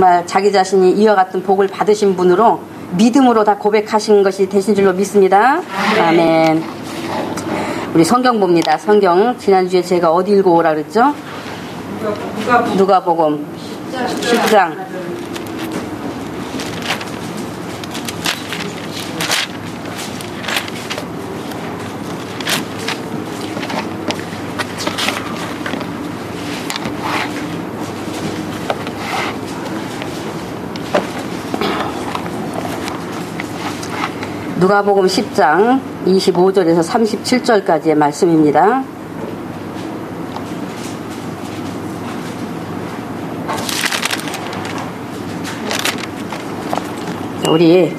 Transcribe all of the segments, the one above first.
정말 자기 자신이 이와 같은 복을 받으신 분으로 믿음으로 다 고백하신 것이 되신 줄로 믿습니다. 아멘. 우리 성경 봅니다. 성경 지난주에 제가 어디 읽고 오라 그랬죠? 누가복음 10장. 누가복음 10장 25절에서 37절까지의 말씀입니다. 우리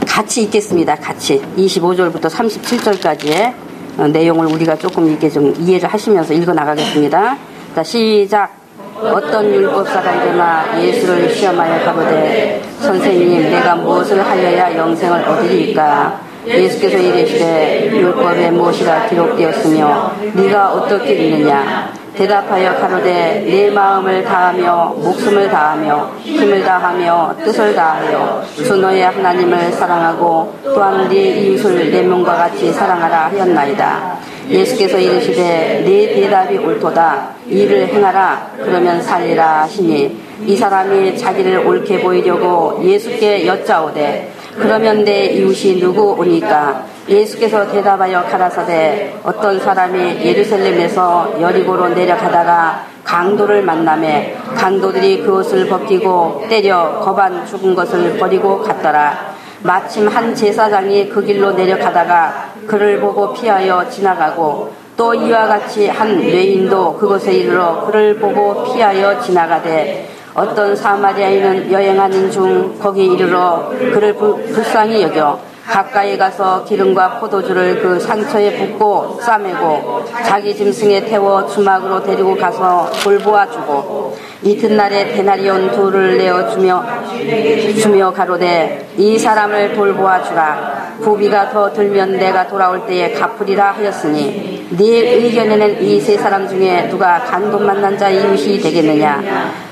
같이 읽겠습니다. 같이 25절부터 37절까지의 내용을 우리가 조금 이렇게 좀 이해를 하시면서 읽어 나가겠습니다. 자, 시작. 어떤 율법사가 일어나 예수를 시험하여 가로되 선생님 내가 무엇을 하여야 영생을 얻으리까? 예수께서 이르시되 율법에 무엇이라 기록되었으며 네가 어떻게 읽느냐? 대답하여 가로되 내 마음을 다하며 목숨을 다하며 힘을 다하며 뜻을 다하여 주 너의 하나님을 사랑하고 또한 네 이웃을 내 몸과 같이 사랑하라 하였나이다. 예수께서 이르시되 네 대답이 옳도다. 이를 행하라. 그러면 살리라 하시니 이 사람이 자기를 옳게 보이려고 예수께 여짜오되 그러면 내 이웃이 누구오니까? 예수께서 대답하여 가라사대 어떤 사람이 예루살렘에서 여리고로 내려가다가 강도를 만나매 강도들이 그 옷을 벗기고 때려 거반 죽은 것을 버리고 갔더라. 마침 한 제사장이 그 길로 내려가다가 그를 보고 피하여 지나가고 또 이와 같이 한 뇌인도 그곳에 이르러 그를 보고 피하여 지나가되 어떤 사마리아인은 여행하는 중 거기 이르러 그를 불쌍히 여겨 가까이 가서 기름과 포도주를 그 상처에 붓고 싸매고 자기 짐승에 태워 주막으로 데리고 가서 돌보아 주고 이튿날에 데나리온 둘을 내어 주며 가로되 이 사람을 돌보아 주라. 부비가 더 들면 내가 돌아올 때에 갚으리라 하였으니 네 의견에는 이 세 사람 중에 누가 강도 만난 자의 이웃이 되겠느냐?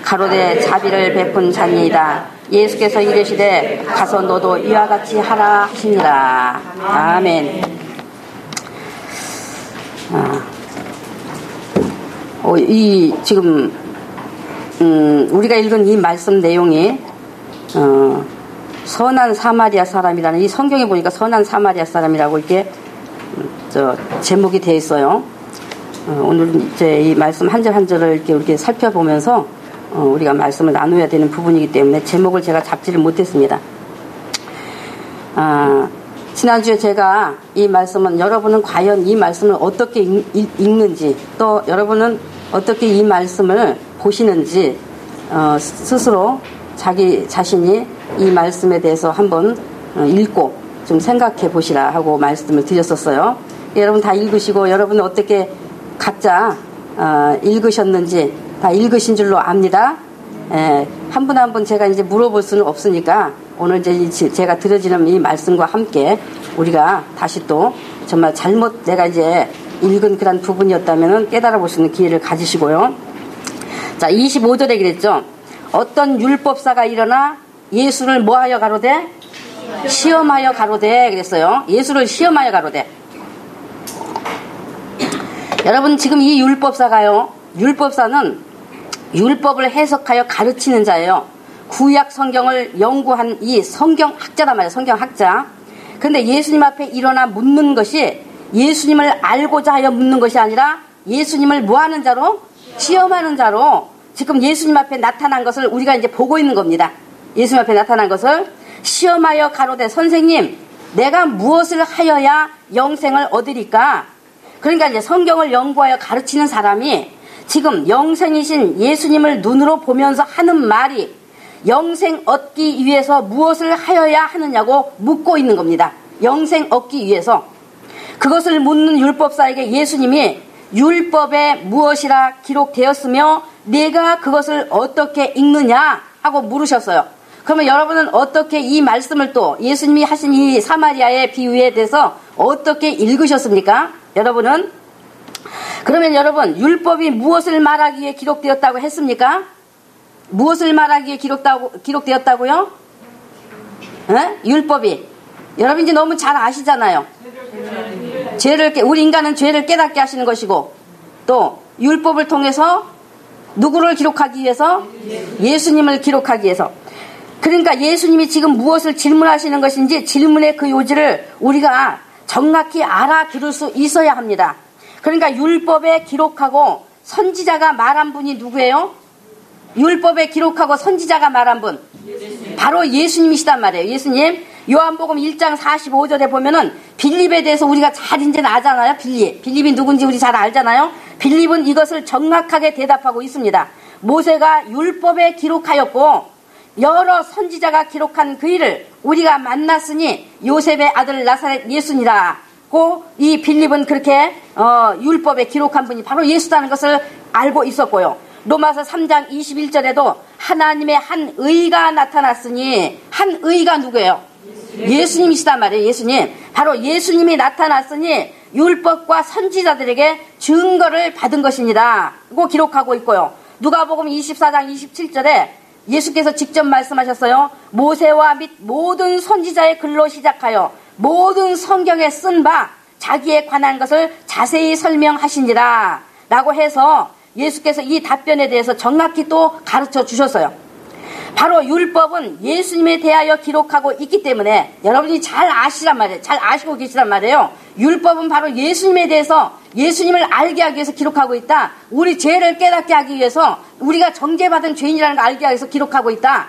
가로되 자비를 베푼 자니이다. 예수께서 이르시되 가서 너도 이와 같이 하라 하시니라. 아멘. 이 지금 우리가 읽은 이 말씀 내용이 선한 사마리아 사람이라는 이 성경에 보니까 선한 사마리아 사람이라고 이렇게 제목이 되어 있어요. 오늘 이제 이 말씀 한 절 한 절을 이렇게 살펴보면서 우리가 말씀을 나눠야 되는 부분이기 때문에 제목을 제가 잡지를 못했습니다. 지난주에 제가 이 말씀은 여러분은 과연 이 말씀을 어떻게 읽는지 또 여러분은 어떻게 이 말씀을 보시는지 스스로 자기 자신이 이 말씀에 대해서 한번 읽고 좀 생각해 보시라 하고 말씀을 드렸었어요. 여러분 다 읽으시고 여러분은 어떻게 각자 읽으셨는지 다 읽으신 줄로 압니다. 한 분 한 분 제가 이제 물어볼 수는 없으니까 오늘 이제 제가 드려지는 이 말씀과 함께 우리가 다시 또 정말 잘못 내가 이제 읽은 그런 부분이었다면 깨달아 볼 수 있는 기회를 가지시고요. 자, 25절에 그랬죠. 어떤 율법사가 일어나 예수를 뭐하여 가로되? 시험하여 가로되 그랬어요. 예수를 시험하여 가로되. 여러분 지금 이 율법사가요. 율법사는 율법을 해석하여 가르치는 자예요. 구약 성경을 연구한 이 성경학자란 말이에요. 성경학자. 근데 예수님 앞에 일어나 묻는 것이 예수님을 알고자 하여 묻는 것이 아니라 예수님을 뭐하는 자로? 시험하는 자로 지금 예수님 앞에 나타난 것을 우리가 이제 보고 있는 겁니다. 예수님 앞에 나타난 것을 시험하여 가로되 선생님 내가 무엇을 하여야 영생을 얻으리까? 그러니까 이제 성경을 연구하여 가르치는 사람이 지금 영생이신 예수님을 눈으로 보면서 하는 말이 영생 얻기 위해서 무엇을 하여야 하느냐고 묻고 있는 겁니다. 영생 얻기 위해서. 그것을 묻는 율법사에게 예수님이 율법에 무엇이라 기록되었으며 내가 그것을 어떻게 읽느냐 하고 물으셨어요. 그러면 여러분은 어떻게 이 말씀을 또 예수님이 하신 이 사마리아의 비유에 대해서 어떻게 읽으셨습니까? 여러분은? 그러면 여러분 율법이 무엇을 말하기 위해 기록되었다고 했습니까? 무엇을 말하기에 기록되었다고요? 율법이. 여러분 이제 너무 잘 아시잖아요. 우리 인간은 죄를 깨닫게 하시는 것이고, 또 율법을 통해서 누구를 기록하기 위해서? 예수님을 기록하기 위해서. 그러니까 예수님이 지금 무엇을 질문하시는 것인지 질문의 그 요지를 우리가 정확히 알아들을 수 있어야 합니다. 그러니까 율법에 기록하고 선지자가 말한 분이 누구예요? 율법에 기록하고 선지자가 말한 분, 바로 예수님이시단 말이에요. 예수님. 요한복음 1장 45절에 보면은 빌립에 대해서 우리가 잘 이제 아잖아요. 빌립이 누군지 우리 잘 알잖아요. 빌립은 이것을 정확하게 대답하고 있습니다. 모세가 율법에 기록하였고 여러 선지자가 기록한 그 일을 우리가 만났으니 요셉의 아들 나사렛 예수니라고, 이 빌립은 그렇게 율법에 기록한 분이 바로 예수라는 것을 알고 있었고요. 로마서 3장 21절에도 하나님의 한 의가 나타났으니, 한 의가 누구예요? 예수님이시단 말이에요. 예수님. 바로 예수님이 나타났으니 율법과 선지자들에게 증거를 받은 것입니다 고 기록하고 있고요. 누가복음 24장 27절에 예수께서 직접 말씀하셨어요. 모세와 및 모든 선지자의 글로 시작하여 모든 성경에 쓴 바 자기에 관한 것을 자세히 설명하시니라 라고 해서 예수께서 이 답변에 대해서 정확히 또 가르쳐 주셨어요. 바로 율법은 예수님에 대하여 기록하고 있기 때문에 여러분이 잘 아시란 말이에요. 잘 아시고 계시란 말이에요. 율법은 바로 예수님에 대해서, 예수님을 알게 하기 위해서 기록하고 있다. 우리 죄를 깨닫게 하기 위해서, 우리가 정죄받은 죄인이라는 걸 알게 하기 위해서 기록하고 있다.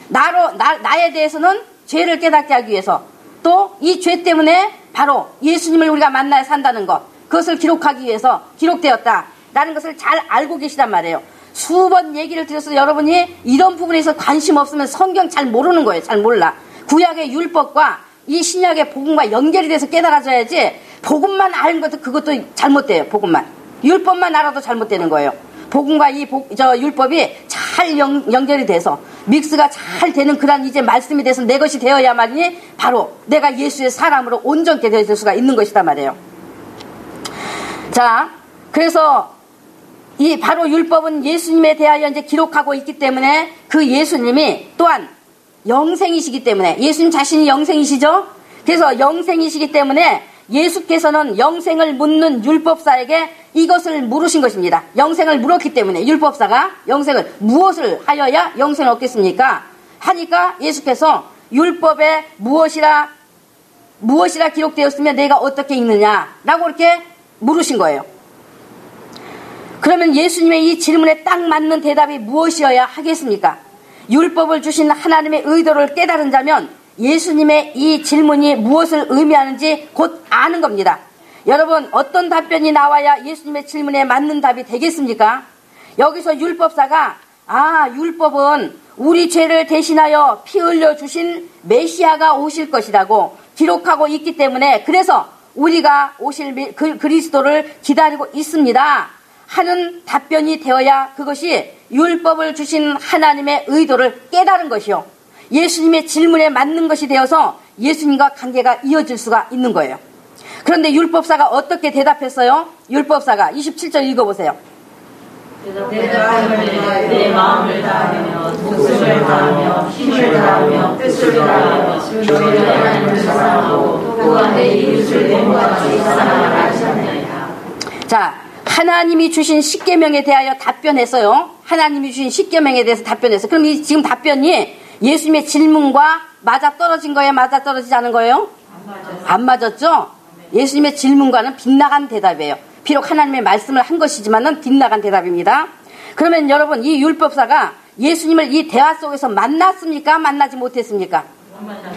나에 대해서는 죄를 깨닫게 하기 위해서, 또 이 죄 때문에 바로 예수님을 우리가 만나야 산다는 것, 그것을 기록하기 위해서 기록되었다 라는 것을 잘 알고 계시단 말이에요. 수번 얘기를 드려서 여러분이 이런 부분에서 관심 없으면 성경 잘 모르는 거예요. 잘 몰라. 구약의 율법과 이 신약의 복음과 연결이 돼서 깨달아져야지, 복음만 아는 것도 그것도 잘못돼요. 복음만. 율법만 알아도 잘못되는 거예요. 복음과 이 율법이 잘 연결이 돼서 믹스가 잘 되는 그런 이제 말씀이 돼서 내 것이 되어야만이 바로 내가 예수의 사람으로 온전케 될 수가 있는 것이다 말이에요. 자, 그래서 이 바로 율법은 예수님에 대하여 이제 기록하고 있기 때문에 그 예수님이 또한 영생이시기 때문에, 예수님 자신이 영생이시죠? 그래서 영생이시기 때문에 예수께서는 영생을 묻는 율법사에게 이것을 물으신 것입니다. 영생을 물었기 때문에 율법사가 영생을 무엇을 하여야 영생을 얻겠습니까? 하니까 예수께서 율법에 무엇이라 기록되었으면 내가 어떻게 읽느냐라고 이렇게 물으신 거예요. 그러면 예수님의 이 질문에 딱 맞는 대답이 무엇이어야 하겠습니까? 율법을 주신 하나님의 의도를 깨달은 자면 예수님의 이 질문이 무엇을 의미하는지 곧 아는 겁니다. 여러분, 어떤 답변이 나와야 예수님의 질문에 맞는 답이 되겠습니까? 여기서 율법사가 율법은 우리 죄를 대신하여 피 흘려 주신 메시아가 오실 것이라고 기록하고 있기 때문에, 그래서 우리가 오실 그리스도를 기다리고 있습니다 하는 답변이 되어야 그것이 율법을 주신 하나님의 의도를 깨달은 것이요, 예수님의 질문에 맞는 것이 되어서 예수님과 관계가 이어질 수가 있는 거예요. 그런데 율법사가 어떻게 대답했어요? 율법사가 27절 읽어보세요. 내 마음을 다하며 목숨을 다하며 힘을 다하며 뜻을 다하며 너희 하나님을 사랑하고 또한 내 이웃을 내 몸과 같이 사랑하라 하셨나이다. 자, 하나님이 주신 십계명에 대하여 답변했어요. 하나님이 주신 십계명에 대해서 답변했어요. 그럼 이 지금 답변이 예수님의 질문과 맞아떨어진 거예요? 맞아떨어지지 않은 거예요? 안 맞았죠? 예수님의 질문과는 빗나간 대답이에요. 비록 하나님의 말씀을 한 것이지만은 빗나간 대답입니다. 그러면 여러분, 이 율법사가 예수님을 이 대화 속에서 만났습니까? 만나지 못했습니까?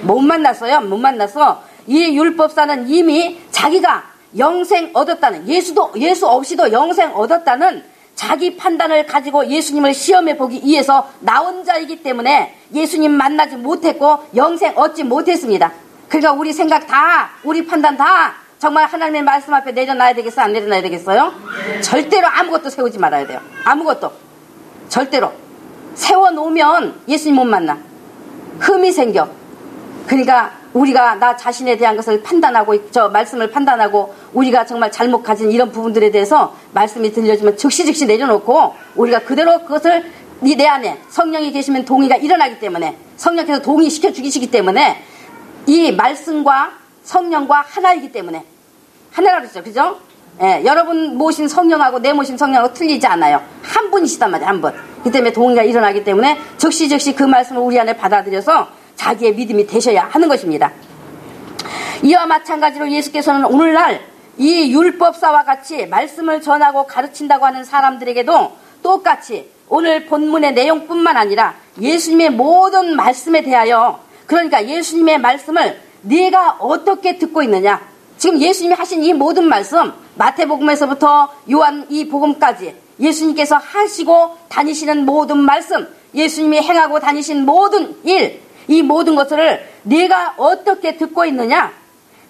못 만났어요. 못 만났어. 이 율법사는 이미 자기가 영생 얻었다는, 예수 없이도 영생 얻었다는 자기 판단을 가지고 예수님을 시험해 보기 위해서 나온 자이기 때문에 예수님 만나지 못했고 영생 얻지 못했습니다. 그러니까 우리 생각 다, 우리 판단 다 정말 하나님의 말씀 앞에 내려놔야 되겠어요? 안 내려놔야 되겠어요? 절대로 아무것도 세우지 말아야 돼요. 아무것도. 절대로. 세워놓으면 예수님 못 만나. 흠이 생겨. 그러니까 우리가 나 자신에 대한 것을 판단하고, 말씀을 판단하고, 우리가 정말 잘못 가진 이런 부분들에 대해서 말씀이 들려주면 즉시 내려놓고, 우리가 그대로 그것을 내 안에 성령이 계시면 동의가 일어나기 때문에, 성령께서 동의시켜 주시기 때문에 이 말씀과 성령과 하나이기 때문에 하나라고 그랬죠. 그죠? 예, 여러분 모신 성령하고 내 모신 성령하고 틀리지 않아요. 한 분이시단 말이에요. 한 분. 그 때문에 동의가 일어나기 때문에 즉시 그 말씀을 우리 안에 받아들여서 자기의 믿음이 되셔야 하는 것입니다. 이와 마찬가지로 예수께서는 오늘날 이 율법사와 같이 말씀을 전하고 가르친다고 하는 사람들에게도 똑같이 오늘 본문의 내용뿐만 아니라 예수님의 모든 말씀에 대하여, 그러니까 예수님의 말씀을 네가 어떻게 듣고 있느냐, 지금 예수님이 하신 이 모든 말씀, 마태복음에서부터 요한 이 복음까지 예수님께서 하시고 다니시는 모든 말씀, 예수님이 행하고 다니신 모든 일, 이 모든 것을 네가 어떻게 듣고 있느냐,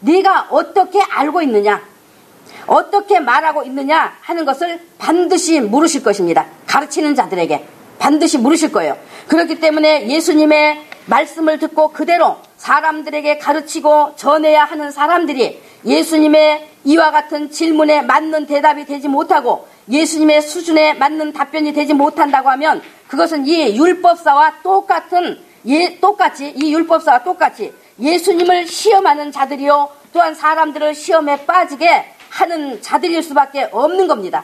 네가 어떻게 알고 있느냐, 어떻게 말하고 있느냐 하는 것을 반드시 물으실 것입니다. 가르치는 자들에게 반드시 물으실 거예요. 그렇기 때문에 예수님의 말씀을 듣고 그대로 사람들에게 가르치고 전해야 하는 사람들이 예수님의 이와 같은 질문에 맞는 대답이 되지 못하고 예수님의 수준에 맞는 답변이 되지 못한다고 하면 그것은 이 율법사와 똑같이 이 율법사와 똑같이 예수님을 시험하는 자들이요, 또한 사람들을 시험에 빠지게 하는 자들일 수밖에 없는 겁니다.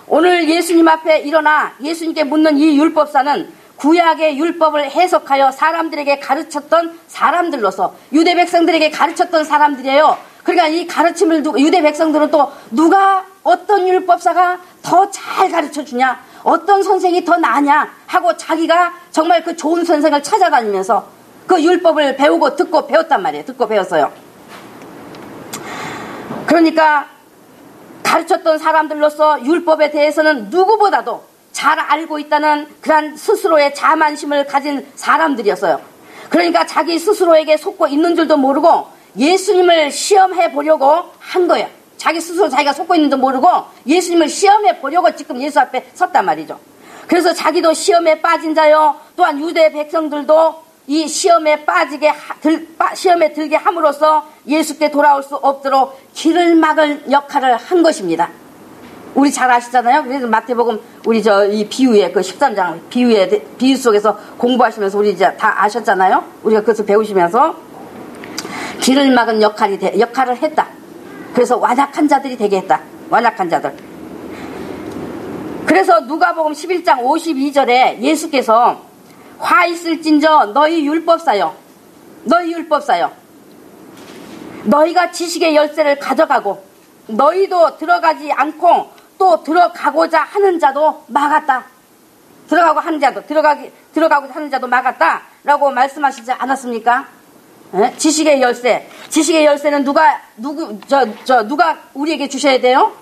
오늘 예수님 앞에 일어나 예수님께 묻는 이 율법사는 구약의 율법을 해석하여 사람들에게 가르쳤던 사람들로서 유대 백성들에게 가르쳤던 사람들이에요. 그러니까 이 가르침을 유대 백성들은 또 누가 어떤 율법사가 더 잘 가르쳐 주냐, 어떤 선생이 더 나냐 하고 자기가 정말 그 좋은 선생을 찾아다니면서 그 율법을 배우고 듣고 배웠단 말이에요. 듣고 배웠어요. 그러니까 가르쳤던 사람들로서 율법에 대해서는 누구보다도 잘 알고 있다는 그런 스스로의 자만심을 가진 사람들이었어요. 그러니까 자기 스스로에게 속고 있는 줄도 모르고 예수님을 시험해 보려고 한 거예요. 자기 스스로 자기가 속고 있는 줄 모르고 예수님을 시험해 보려고 지금 예수 앞에 섰단 말이죠. 그래서 자기도 시험에 빠진 자요, 또한 유대 백성들도 이 시험에 들게 함으로써 예수께 돌아올 수 없도록 길을 막을 역할을 한 것입니다. 우리 잘 아시잖아요. 그래서 마태복음 우리 이 비유의 그 13장 비유 속에서 공부하시면서 우리 이제 다 아셨잖아요. 우리가 그것을 배우시면서 길을 막은 역할을 했다. 그래서 완악한 자들이 되게 했다. 완악한 자들. 그래서 누가복음 11장 52절에 예수께서 화 있을진저 너희 율법사여, 너희가 지식의 열쇠를 가져가고 너희도 들어가지 않고 또 들어가고자 하는 자도 막았다. 들어가고자 하는 자도 막았다라고 말씀하시지 않았습니까? 네? 지식의 열쇠는 누가 우리에게 주셔야 돼요?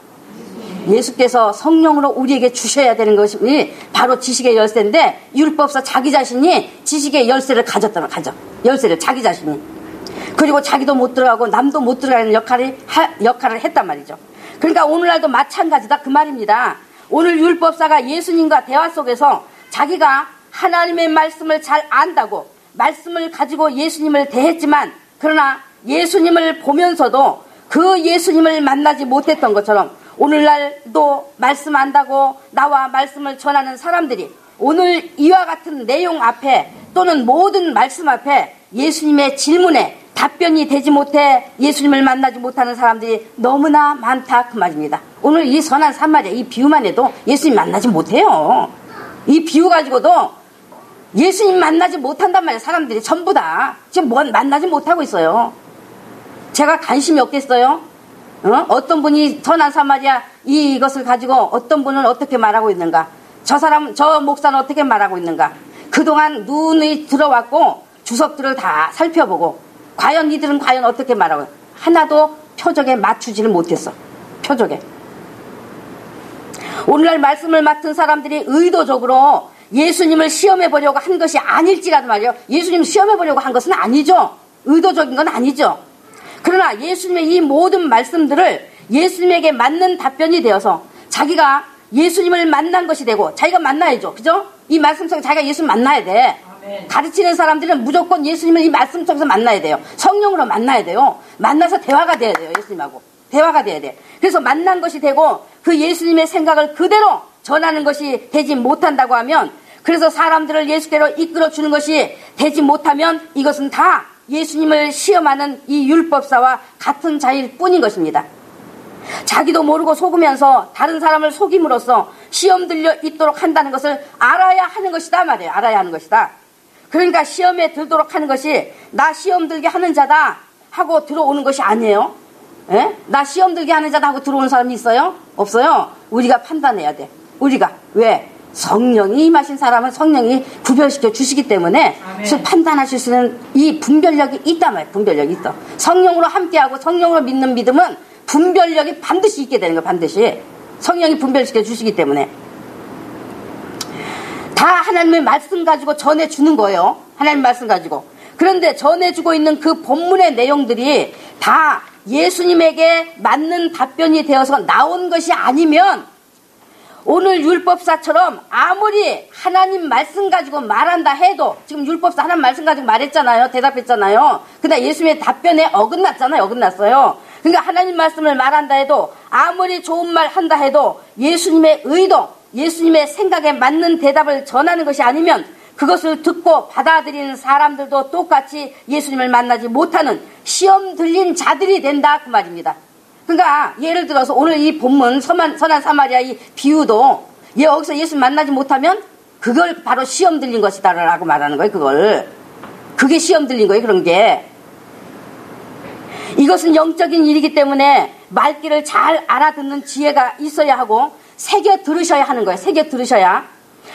예수께서 성령으로 우리에게 주셔야 되는 것이 바로 지식의 열쇠인데, 율법사 자기 자신이 지식의 열쇠를 열쇠를 자기 자신이. 그리고 자기도 못 들어가고 남도 못 들어가는 역할을 했단 말이죠. 그러니까 오늘날도 마찬가지다 그 말입니다. 오늘 율법사가 예수님과 대화 속에서 자기가 하나님의 말씀을 잘 안다고 말씀을 가지고 예수님을 대했지만, 그러나 예수님을 보면서도 그 예수님을 만나지 못했던 것처럼 오늘날도 말씀 안다고 나와 말씀을 전하는 사람들이 오늘 이와 같은 내용 앞에 또는 모든 말씀 앞에 예수님의 질문에 답변이 되지 못해 예수님을 만나지 못하는 사람들이 너무나 많다 그 말입니다. 오늘 이 선한 산마리아 이 비유만 해도 예수님 만나지 못해요. 이 비유 가지고도 예수님 만나지 못한단 말이에요. 사람들이 전부 다 지금 만나지 못하고 있어요. 제가 관심이 없겠어요? 어떤 분이 선한 산마리아 이것을 가지고 어떤 분은 어떻게 말하고 있는가, 저 목사는 어떻게 말하고 있는가, 그동안 누누이 들어왔고 주석들을 다 살펴보고 과연 이들은 과연 어떻게 말하고, 하나도 표적에 맞추지를 못했어. 표적에. 오늘날 말씀을 맡은 사람들이 의도적으로 예수님을 시험해 보려고 한 것이 아닐지라도 말이에요. 예수님을 시험해 보려고 한 것은 아니죠. 의도적인 건 아니죠. 그러나 예수님의 이 모든 말씀들을 예수님에게 맞는 답변이 되어서 자기가 예수님을 만난 것이 되고, 자기가 만나야죠. 그죠? 이 말씀 속에 자기가 예수님 만나야 돼. 아멘. 가르치는 사람들은 무조건 예수님을 이 말씀 속에서 만나야 돼요. 성령으로 만나야 돼요. 만나서 대화가 돼야 돼요. 예수님하고. 대화가 돼야 돼. 그래서 만난 것이 되고 그 예수님의 생각을 그대로 전하는 것이 되지 못한다고 하면 그래서 사람들을 예수께로 이끌어주는 것이 되지 못하면 이것은 다 예수님을 시험하는 이 율법사와 같은 자일 뿐인 것입니다. 자기도 모르고 속으면서 다른 사람을 속임으로써 시험 들려 있도록 한다는 것을 알아야 하는 것이다 말이에요. 알아야 하는 것이다. 그러니까 시험에 들도록 하는 것이 나 시험 들게 하는 자다 하고 들어오는 것이 아니에요. 에? 나 시험 들게 하는 자다 하고 들어오는 사람이 있어요? 없어요. 우리가 판단해야 돼. 우리가. 왜? 성령이 임하신 사람은 성령이 구별시켜 주시기 때문에 판단하실 수 있는 이 분별력이 있단 말이에요. 분별력이 있어. 성령으로 함께하고 성령으로 믿는 믿음은 분별력이 반드시 있게 되는 거예요. 반드시. 성령이 분별시켜 주시기 때문에. 다 하나님의 말씀 가지고 전해주는 거예요. 하나님 말씀 가지고. 그런데 전해주고 있는 그 본문의 내용들이 다 예수님에게 맞는 답변이 되어서 나온 것이 아니면 오늘 율법사처럼 아무리 하나님 말씀 가지고 말한다 해도 지금 율법사 하나님 말씀 가지고 말했잖아요. 대답했잖아요. 근데 예수님의 답변에 어긋났잖아요. 어긋났어요. 그러니까 하나님 말씀을 말한다 해도 아무리 좋은 말 한다 해도 예수님의 의도, 예수님의 생각에 맞는 대답을 전하는 것이 아니면 그것을 듣고 받아들이는 사람들도 똑같이 예수님을 만나지 못하는 시험 들린 자들이 된다 그 말입니다. 그러니까 예를 들어서 오늘 이 본문 선한 사마리아 이 비유도 여기서 예수 만나지 못하면 그걸 바로 시험 들린 것이다 라고 말하는 거예요. 그게 시험 들린 거예요. 그런 게. 이것은 영적인 일이기 때문에 말귀를 잘 알아듣는 지혜가 있어야 하고 새겨 들으셔야 하는 거예요. 새겨 들으셔야.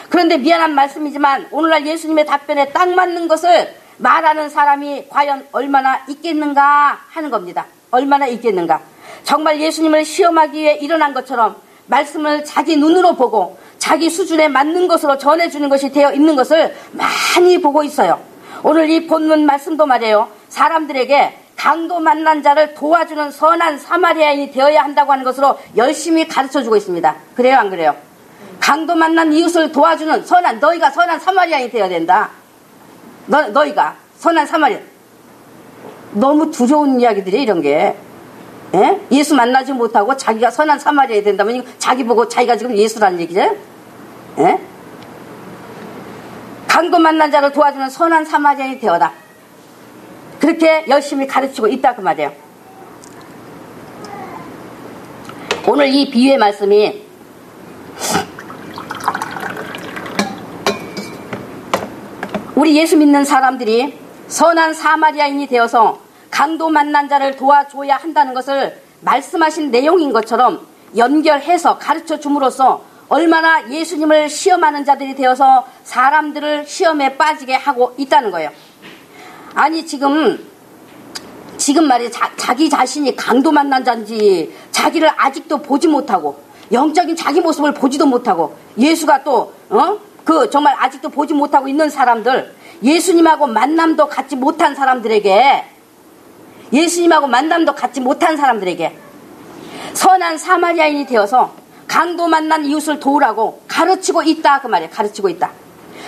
그런데 미안한 말씀이지만 오늘날 예수님의 답변에 딱 맞는 것을 말하는 사람이 과연 얼마나 있겠는가 하는 겁니다. 얼마나 있겠는가. 정말 예수님을 시험하기 위해 일어난 것처럼 말씀을 자기 눈으로 보고 자기 수준에 맞는 것으로 전해주는 것이 되어 있는 것을 많이 보고 있어요. 오늘 이 본문 말씀도 말이에요. 사람들에게 강도 만난 자를 도와주는 선한 사마리아인이 되어야 한다고 하는 것으로 열심히 가르쳐주고 있습니다. 그래요 안 그래요? 강도 만난 이웃을 도와주는 너희가 선한 사마리아인이 되어야 된다. 너희가 선한 사마리아. 너무 두려운 이야기들이 이런 게. 예? 예수 만나지 못하고 자기가 선한 사마리아인이 된다면 자기 보고 자기가 지금 예수라는 얘기죠. 예? 강도 만난 자를 도와주는 선한 사마리아인이 되어라. 그렇게 열심히 가르치고 있다 그 말이에요. 오늘 이 비유의 말씀이 우리 예수 믿는 사람들이 선한 사마리아인이 되어서 강도 만난 자를 도와줘야 한다는 것을 말씀하신 내용인 것처럼 연결해서 가르쳐 줌으로써 얼마나 예수님을 시험하는 자들이 되어서 사람들을 시험에 빠지게 하고 있다는 거예요. 아니 지금 말이야 자기 자신이 강도 만난 자인지 자기를 아직도 보지 못하고 영적인 자기 모습을 보지도 못하고 예수가 또 정말 아직도 보지 못하고 있는 사람들, 예수님하고 만남도 갖지 못한 사람들에게 선한 사마리아인이 되어서 강도 만난 이웃을 도우라고 가르치고 있다 그 말이에요. 가르치고 있다.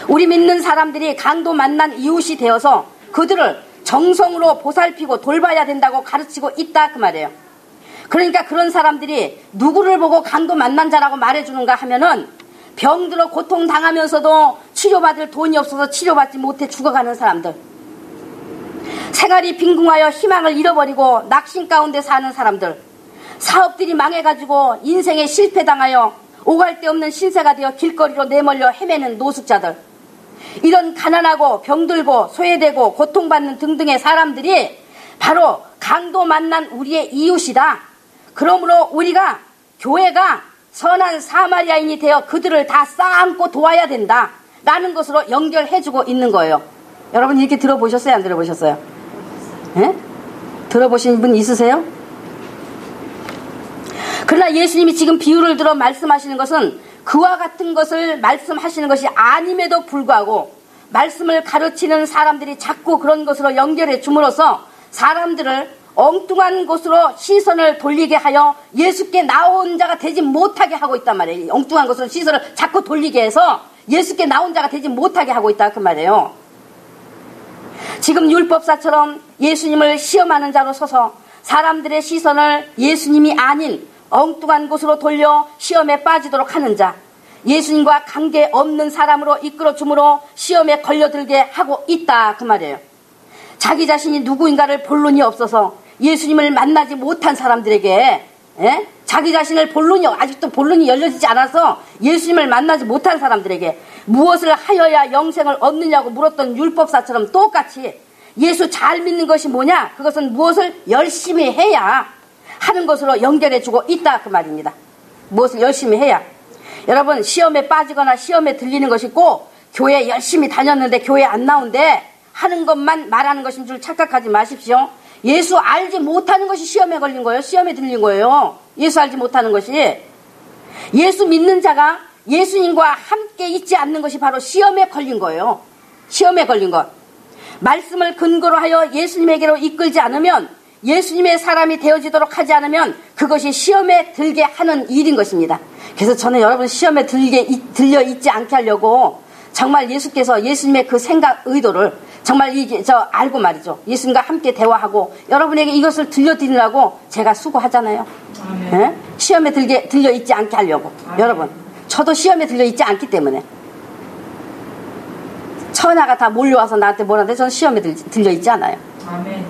우리 믿는 사람들이 강도 만난 이웃이 되어서 그들을 정성으로 보살피고 돌봐야 된다고 가르치고 있다 그 말이에요. 그러니까 그런 사람들이 누구를 보고 강도 만난 자라고 말해주는가 하면은 병들어 고통당하면서도 치료받을 돈이 없어서 치료받지 못해 죽어가는 사람들, 생활이 빈궁하여 희망을 잃어버리고 낙심 가운데 사는 사람들, 사업들이 망해가지고 인생에 실패당하여 오갈 데 없는 신세가 되어 길거리로 내몰려 헤매는 노숙자들, 이런 가난하고 병들고 소외되고 고통받는 등등의 사람들이 바로 강도 만난 우리의 이웃이다. 그러므로 우리가 교회가 선한 사마리아인이 되어 그들을 다 쌓아안고 도와야 된다 라는 것으로 연결해주고 있는 거예요. 여러분 이렇게 들어보셨어요? 안 들어보셨어요? 예? 들어보신 분 있으세요? 그러나 예수님이 지금 비유를 들어 말씀하시는 것은 그와 같은 것을 말씀하시는 것이 아님에도 불구하고 말씀을 가르치는 사람들이 자꾸 그런 것으로 연결해 줌으로써 사람들을 엉뚱한 곳으로 시선을 돌리게 하여 예수께 나온 자가 되지 못하게 하고 있단 말이에요. 엉뚱한 곳으로 시선을 자꾸 돌리게 해서 예수께 나온 자가 되지 못하게 하고 있다 그 말이에요. 지금 율법사처럼 예수님을 시험하는 자로 서서 사람들의 시선을 예수님이 아닌 엉뚱한 곳으로 돌려 시험에 빠지도록 하는 자, 예수님과 관계없는 사람으로 이끌어줌으로 시험에 걸려들게 하고 있다 그 말이에요. 자기 자신이 누구인가를 본론이 없어서 예수님을 만나지 못한 사람들에게 자기 자신을 아직도 본론이 열려지지 않아서 예수님을 만나지 못한 사람들에게 무엇을 하여야 영생을 얻느냐고 물었던 율법사처럼 똑같이 예수 잘 믿는 것이 뭐냐? 그것은 무엇을 열심히 해야 하는 것으로 연결해주고 있다 그 말입니다. 무엇을 열심히 해야. 여러분 시험에 빠지거나 시험에 들리는 것이 꼭 교회 열심히 다녔는데 교회 안 나온대 하는 것만 말하는 것인 줄 착각하지 마십시오. 예수 알지 못하는 것이 시험에 걸린 거예요. 시험에 들린 거예요. 예수 알지 못하는 것이. 예수 믿는 자가 예수님과 함께 있지 않는 것이 바로 시험에 걸린 거예요. 시험에 걸린 것. 말씀을 근거로 하여 예수님에게로 이끌지 않으면, 예수님의 사람이 되어지도록 하지 않으면 그것이 시험에 들게 하는 일인 것입니다. 그래서 저는 여러분 시험에 들려 있지 않게 하려고 정말 예수께서 예수님의 그 생각 의도를 정말 알고 말이죠. 예수님과 함께 대화하고 여러분에게 이것을 들려드리려고 제가 수고하잖아요. 네? 시험에 들려 있지 않게 하려고. 여러분 저도 시험에 들려 있지 않기 때문에 천하가 다 몰려와서 나한테 뭐라는데 저는 시험에 들려 있지 않아요. 아멘.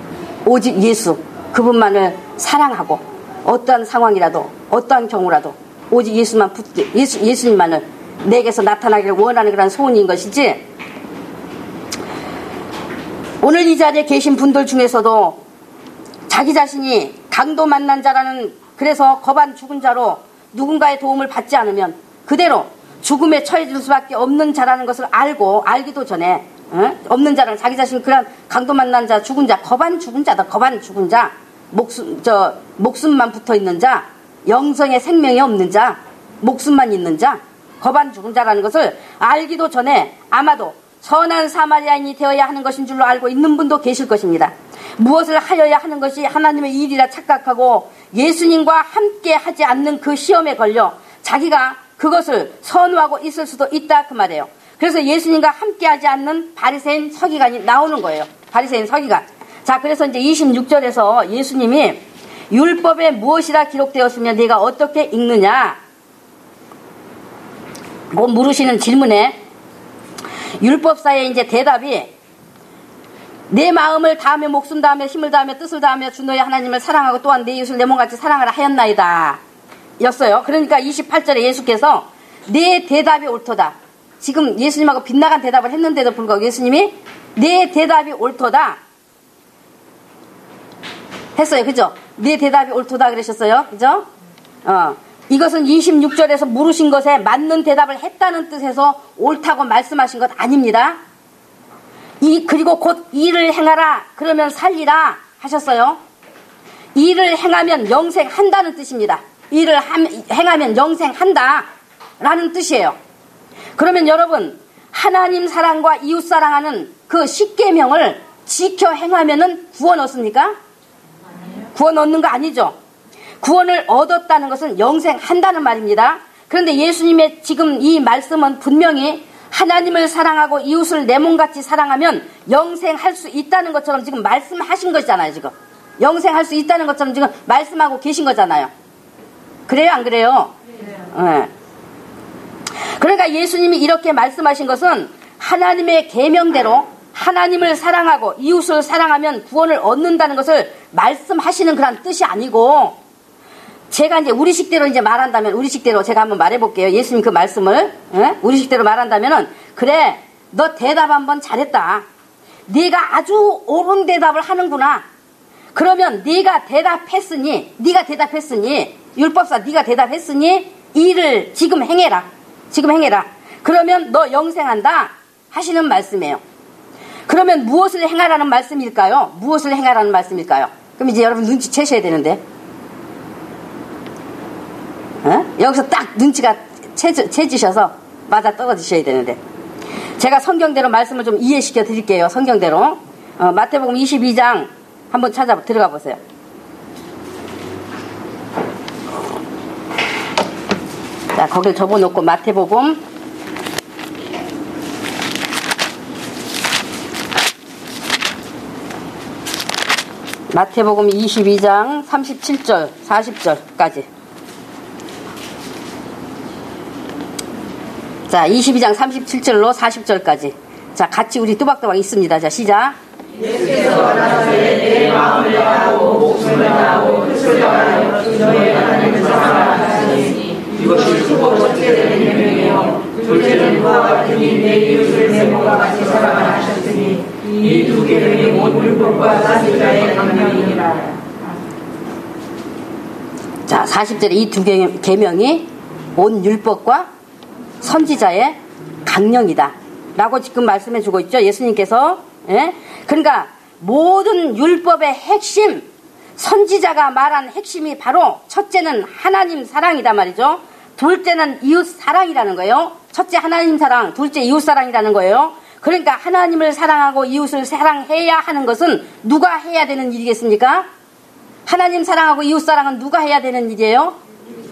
오직 예수 그분만을 사랑하고 어떠한 상황이라도 어떠한 경우라도 오직 예수만 붙게 예수님만을 내게서 나타나기를 원하는 그런 소원인 것이지. 오늘 이 자리에 계신 분들 중에서도 자기 자신이 강도 만난 자라는, 그래서 거반 죽은 자로 누군가의 도움을 받지 않으면 그대로 죽음에 처해질 수밖에 없는 자라는 것을 알기도 전에 없는 자라는 자기 자신 그런 강도 만난 자, 죽은 자, 거반 죽은 자다. 거반 죽은 자, 목숨만 붙어 있는 자, 영성의 생명이 없는 자, 목숨만 있는 자, 거반 죽은 자라는 것을 알기도 전에 아마도 선한 사마리아인이 되어야 하는 것인 줄로 알고 있는 분도 계실 것입니다. 무엇을 하여야 하는 것이 하나님의 일이라 착각하고 예수님과 함께 하지 않는 그 시험에 걸려 자기가 그것을 선호하고 있을 수도 있다 그 말이에요. 그래서 예수님과 함께 하지 않는 바리새인 서기관이 나오는 거예요. 바리새인 서기관. 자, 그래서 이제 26절에서 예수님이 율법에 무엇이라 기록되었으면 네가 어떻게 읽느냐 뭐 물으시는 질문에 율법사의 이제 대답이 내 마음을 다하며 목숨 다하며 힘을 다하며 뜻을 다하며 주 너의 하나님을 사랑하고 또한 내 이웃을 내 몸같이 사랑하라 하였나이다 였어요. 그러니까 28절에 예수께서 내 대답이 옳도다. 지금 예수님하고 빗나간 대답을 했는데도 불구하고 예수님이 내 대답이 옳도다 했어요. 그죠? 내 대답이 옳도다 그러셨어요. 그죠? 이것은 26절에서 물으신 것에 맞는 대답을 했다는 뜻에서 옳다고 말씀하신 것 아닙니다. 그리고 곧 일을 행하라 그러면 살리라 하셨어요. 일을 행하면 영생한다는 뜻입니다. 일을 행하면 영생한다 라는 뜻이에요. 그러면 여러분 하나님 사랑과 이웃 사랑하는 그 십계명을 지켜 행하면은 구원 얻습니까? 구원 얻는 거 아니죠. 구원을 얻었다는 것은 영생한다는 말입니다. 그런데 예수님의 지금 이 말씀은 분명히 하나님을 사랑하고 이웃을 내 몸같이 사랑하면 영생할 수 있다는 것처럼 지금 말씀하신 것이잖아요. 지금 영생할 수 있다는 것처럼 지금 말씀하고 계신 거잖아요. 그래요 안 그래요? 네. 그러니까 예수님이 이렇게 말씀하신 것은 하나님의 계명대로 하나님을 사랑하고 이웃을 사랑하면 구원을 얻는다는 것을 말씀하시는 그런 뜻이 아니고, 제가 이제 우리식대로 이제 말한다면, 우리식대로 제가 한번 말해볼게요. 예수님 그 말씀을 우리식대로 말한다면은, 그래 너 대답 한번 잘했다. 네가 아주 옳은 대답을 하는구나. 그러면 네가 대답했으니 율법사 네가 대답했으니 일을 지금 행해라. 그러면 너 영생한다 하시는 말씀이에요. 그러면 무엇을 행하라는 말씀일까요? 그럼 이제 여러분 눈치채셔야 되는데, 여기서 딱 눈치가 채지셔서 맞아 떨어지셔야 되는데, 제가 성경대로 말씀을 좀 이해시켜 드릴게요. 성경대로 마태복음 22장 한번 들어가 보세요. 자, 거길 접어놓고 마태복음 22장 37절 40절까지. 자, 22장 37절로 40절까지. 자, 같이 우리 또박또박 있습니다. 자, 시작. 예수께서 나사렛에 내 마음을 다하고 목숨을 다하고 뜻을 다하여 너희 하나님을 사랑하시니 이것이 크고 첫째 되는 계명이요 둘째는 그와 같으니 내 이웃을 내 몸과 같이 사랑하라 하셨으니 이 두 계명이 곧 율법과 선지자의 강령이니라. 자, 40절에 이 두 계명이 온 율법과 선지자의 강령이다 라고 지금 말씀해 주고 있죠. 예수님께서. 예? 그러니까 모든 율법의 핵심, 선지자가 말한 핵심이 바로 첫째는 하나님 사랑이다 말이죠. 둘째는 이웃 사랑이라는 거예요. 첫째 하나님 사랑, 둘째 이웃 사랑이라는 거예요. 그러니까 하나님을 사랑하고 이웃을 사랑해야 하는 것은 누가 해야 되는 일이겠습니까? 하나님 사랑하고 이웃 사랑은 누가 해야 되는 일이에요?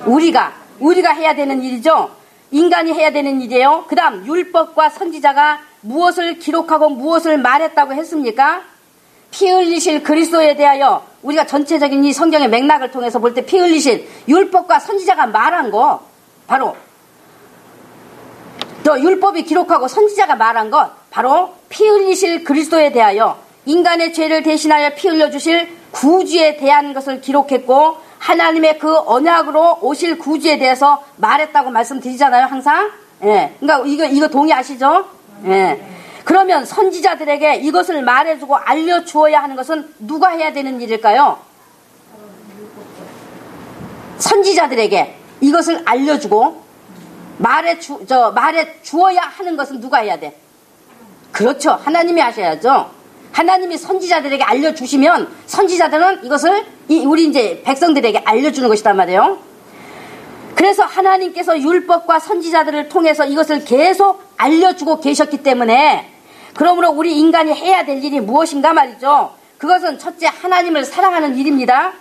우리가 해야 되는 일이죠. 인간이 해야 되는 일이에요. 그 다음 율법과 선지자가 무엇을 기록하고 무엇을 말했다고 했습니까? 피 흘리실 그리스도에 대하여 우리가 전체적인 이 성경의 맥락을 통해서 볼 때 피 흘리실 율법과 선지자가 말한 거 바로 또 율법이 기록하고 선지자가 말한 것 바로 피 흘리실 그리스도에 대하여 인간의 죄를 대신하여 피 흘려주실 구주에 대한 것을 기록했고 하나님의 그 언약으로 오실 구주에 대해서 말했다고 말씀드리잖아요, 항상. 예. 그러니까 이거 동의하시죠? 예. 그러면 선지자들에게 이것을 말해주고 알려주어야 하는 것은 누가 해야 되는 일일까요? 선지자들에게 이것을 알려주고 말해 주어야 하는 것은 누가 해야 돼? 그렇죠. 하나님이 하셔야죠. 하나님이 선지자들에게 알려주시면 선지자들은 이것을 우리 이제 백성들에게 알려주는 것이단 말이에요. 그래서 하나님께서 율법과 선지자들을 통해서 이것을 계속 알려주고 계셨기 때문에 그러므로 우리 인간이 해야 될 일이 무엇인가 말이죠. 그것은 첫째 하나님을 사랑하는 일입니다.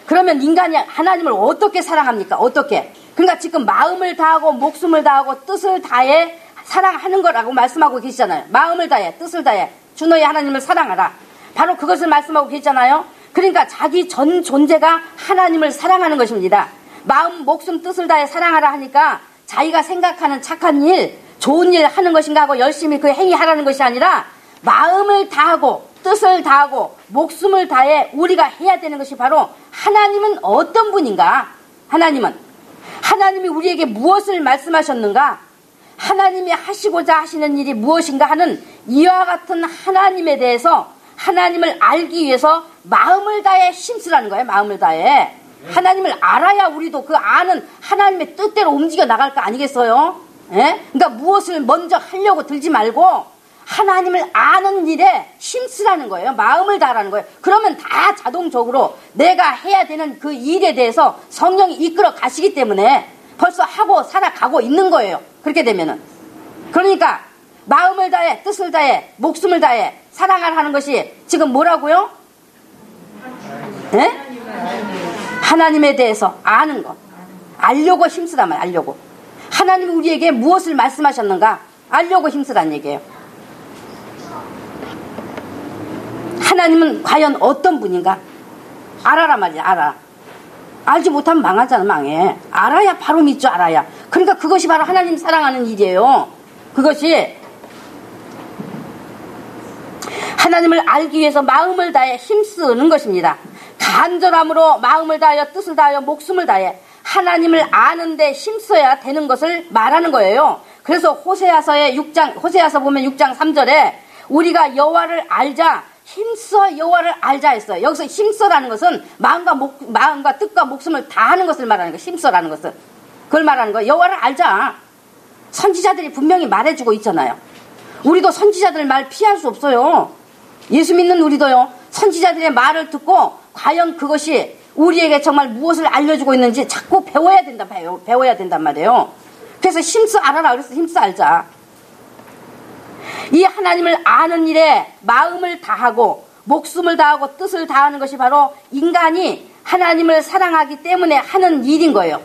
그러면 인간이 하나님을 어떻게 사랑합니까? 어떻게? 그러니까 지금 마음을 다하고 목숨을 다하고 뜻을 다해 사랑하는 거라고 말씀하고 계시잖아요. 마음을 다해 뜻을 다해 주 너의 하나님을 사랑하라. 바로 그것을 말씀하고 계시잖아요. 그러니까 자기 전 존재가 하나님을 사랑하는 것입니다. 마음, 목숨, 뜻을 다해 사랑하라 하니까 자기가 생각하는 착한 일, 좋은 일 하는 것인가 하고 열심히 그 행위하라는 것이 아니라 마음을 다하고 뜻을 다하고 목숨을 다해 우리가 해야 되는 것이 바로 하나님은 어떤 분인가? 하나님이 우리에게 무엇을 말씀하셨는가? 하나님이 하시고자 하시는 일이 무엇인가 하는 이와 같은 하나님에 대해서 하나님을 알기 위해서 마음을 다해 힘쓰라는 거예요. 마음을 다해. 하나님을 알아야 우리도 그 아는 하나님의 뜻대로 움직여 나갈 거 아니겠어요? 예? 그러니까 무엇을 먼저 하려고 들지 말고 하나님을 아는 일에 힘쓰라는 거예요. 마음을 다하라는 거예요. 그러면 다 자동적으로 내가 해야 되는 그 일에 대해서 성령이 이끌어 가시기 때문에 벌써 하고 살아가고 있는 거예요. 그렇게 되면은. 그러니까 마음을 다해 뜻을 다해 목숨을 다해 사랑을 하는 것이 지금 뭐라고요? 예? 하나님에 대해서 아는 것. 알려고 힘쓰란 말이에요. 알려고. 하나님이 우리에게 무엇을 말씀하셨는가 알려고 힘쓰란 얘기예요. 하나님은 과연 어떤 분인가 알아라 말이야. 알아. 알지 못하면 망하잖아. 망해. 알아야 바로 믿죠. 알아야. 그러니까 그것이 바로 하나님 사랑하는 일이에요. 그것이 하나님을 알기 위해서 마음을 다해 힘쓰는 것입니다. 간절함으로 마음을 다하여 뜻을 다하여 목숨을 다해 하나님을 아는데 힘써야 되는 것을 말하는 거예요. 그래서 호세아서 보면 6장 3절에 우리가 여호와를 알자 힘써 여호와를 알자 했어요. 여기서 힘써라는 것은 마음과 뜻과 목숨을 다하는 것을 말하는 거예요. 힘써라는 것은 그걸 말하는 거예요. 여호와를 알자. 선지자들이 분명히 말해주고 있잖아요. 우리도 선지자들 말 피할 수 없어요. 예수 믿는 우리도요. 선지자들의 말을 듣고 과연 그것이 우리에게 정말 무엇을 알려주고 있는지 자꾸 배워야 된단 말이에요. 그래서 힘써 알아라. 그래서 힘써 알자. 이 하나님을 아는 일에 마음을 다하고 목숨을 다하고 뜻을 다하는 것이 바로 인간이 하나님을 사랑하기 때문에 하는 일인 거예요.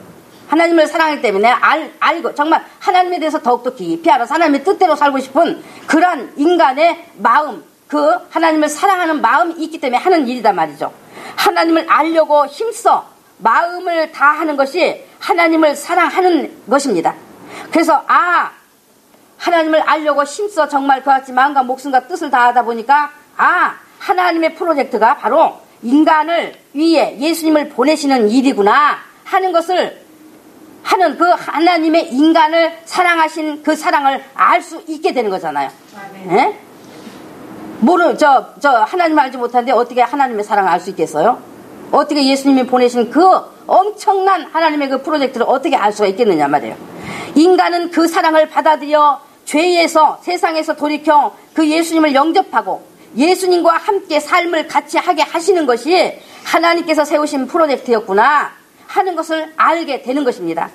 하나님을 사랑하기 때문에 알고 정말 하나님에 대해서 더욱더 깊이 알아서 하나님의 뜻대로 살고 싶은 그런 인간의 마음, 그 하나님을 사랑하는 마음이 있기 때문에 하는 일이단 말이죠. 하나님을 알려고 힘써 마음을 다하는 것이 하나님을 사랑하는 것입니다. 그래서 하나님을 알려고 힘써 정말 그같이 마음과 목숨과 뜻을 다하다 보니까 하나님의 프로젝트가 바로 인간을 위해 예수님을 보내시는 일이구나 하는 것을 하는 그 하나님의 인간을 사랑하신 그 사랑을 알 수 있게 되는 거잖아요. 예? 하나님 알지 못하는데 어떻게 하나님의 사랑을 알 수 있겠어요? 어떻게 예수님이 보내신 그 엄청난 하나님의 그 프로젝트를 어떻게 알 수가 있겠느냐 말이에요. 인간은 그 사랑을 받아들여 죄에서 세상에서 돌이켜 그 예수님을 영접하고 예수님과 함께 삶을 같이 하게 하시는 것이 하나님께서 세우신 프로젝트였구나 하는 것을 알게 되는 것입니다.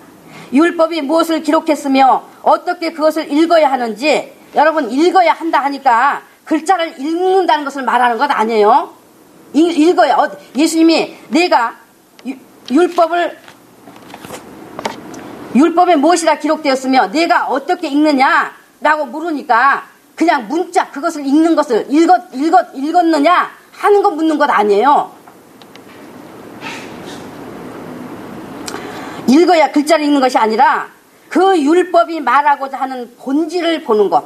율법이 무엇을 기록했으며 어떻게 그것을 읽어야 하는지 여러분 읽어야 한다 하니까 글자를 읽는다는 것을 말하는 것 아니에요. 읽어야 예수님이 내가 율법에 무엇이라 기록되었으며 내가 어떻게 읽느냐라고 물으니까 그냥 문자 그것을 읽는 것을 읽었느냐 하는 거 묻는 것 아니에요. 읽어야 글자를 읽는 것이 아니라 그 율법이 말하고자 하는 본질을 보는 것,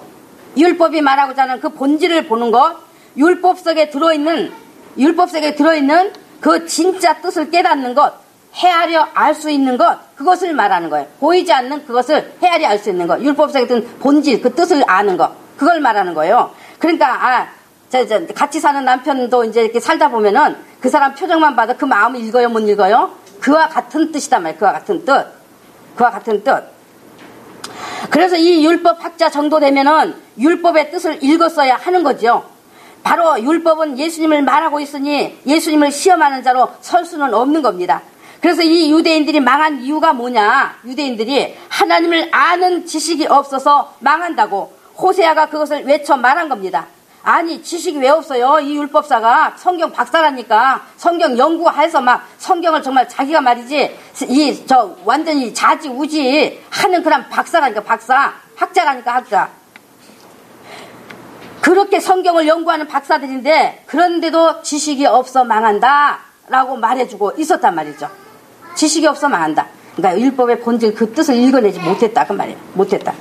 율법이 말하고자 하는 그 본질을 보는 것, 율법 속에 들어있는 그 진짜 뜻을 깨닫는 것, 헤아려 알 수 있는 것, 그것을 말하는 거예요. 보이지 않는 그것을 헤아려 알 수 있는 것, 율법 속에 든 본질, 그 뜻을 아는 것, 그걸 말하는 거예요. 그러니까 같이 사는 남편도 이제 이렇게 살다 보면은 그 사람 표정만 봐도 그 마음을 읽어요, 못 읽어요? 그와 같은 뜻이단 말이에요. 그와 같은 뜻. 그래서 이 율법 학자 정도 되면은 율법의 뜻을 읽었어야 하는 거죠. 바로 율법은 예수님을 말하고 있으니 예수님을 시험하는 자로 설 수는 없는 겁니다. 그래서 이 유대인들이 망한 이유가 뭐냐? 유대인들이 하나님을 아는 지식이 없어서 망한다고 호세아가 그것을 외쳐 말한 겁니다. 아니 지식이 왜 없어요? 이 율법사가 성경 박사라니까 성경 연구해서 막 성경을 정말 자기가 말이지 완전히 자지우지 하는 그런 박사라니까 박사 학자라니까 학자. 그렇게 성경을 연구하는 박사들인데 그런데도 지식이 없어 망한다 라고 말해주고 있었단 말이죠. 지식이 없어 망한다. 그러니까 율법의 본질 그 뜻을 읽어내지 못했다 그 말이에요. 못했다.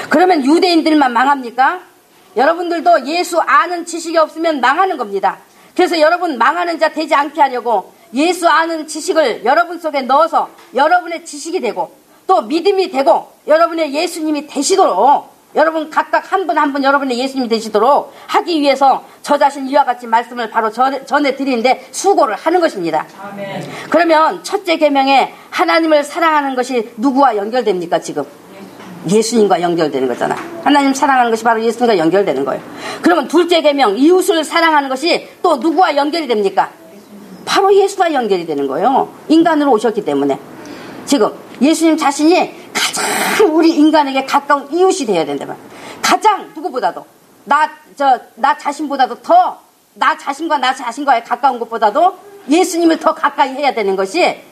그러면 유대인들만 망합니까? 여러분들도 예수 아는 지식이 없으면 망하는 겁니다. 그래서 여러분 망하는 자 되지 않게 하려고 예수 아는 지식을 여러분 속에 넣어서 여러분의 지식이 되고 또 믿음이 되고 여러분의 예수님이 되시도록 여러분 각각 한 분 한 분 여러분의 예수님이 되시도록 하기 위해서 저 자신 이와 같이 말씀을 바로 전해드리는데 수고를 하는 것입니다. 아멘. 그러면 첫째 계명에 하나님을 사랑하는 것이 누구와 연결됩니까 지금? 예수님과 연결되는 거잖아. 하나님 사랑하는 것이 바로 예수님과 연결되는 거예요. 그러면 둘째 계명 이웃을 사랑하는 것이 또 누구와 연결이 됩니까? 바로 예수와 연결이 되는 거예요. 인간으로 오셨기 때문에 지금 예수님 자신이 가장 우리 인간에게 가까운 이웃이 되어야 된다. 가장 누구보다도 나 자신보다도 더 나 자신과의 가까운 것보다도 예수님을 더 가까이 해야 되는 것이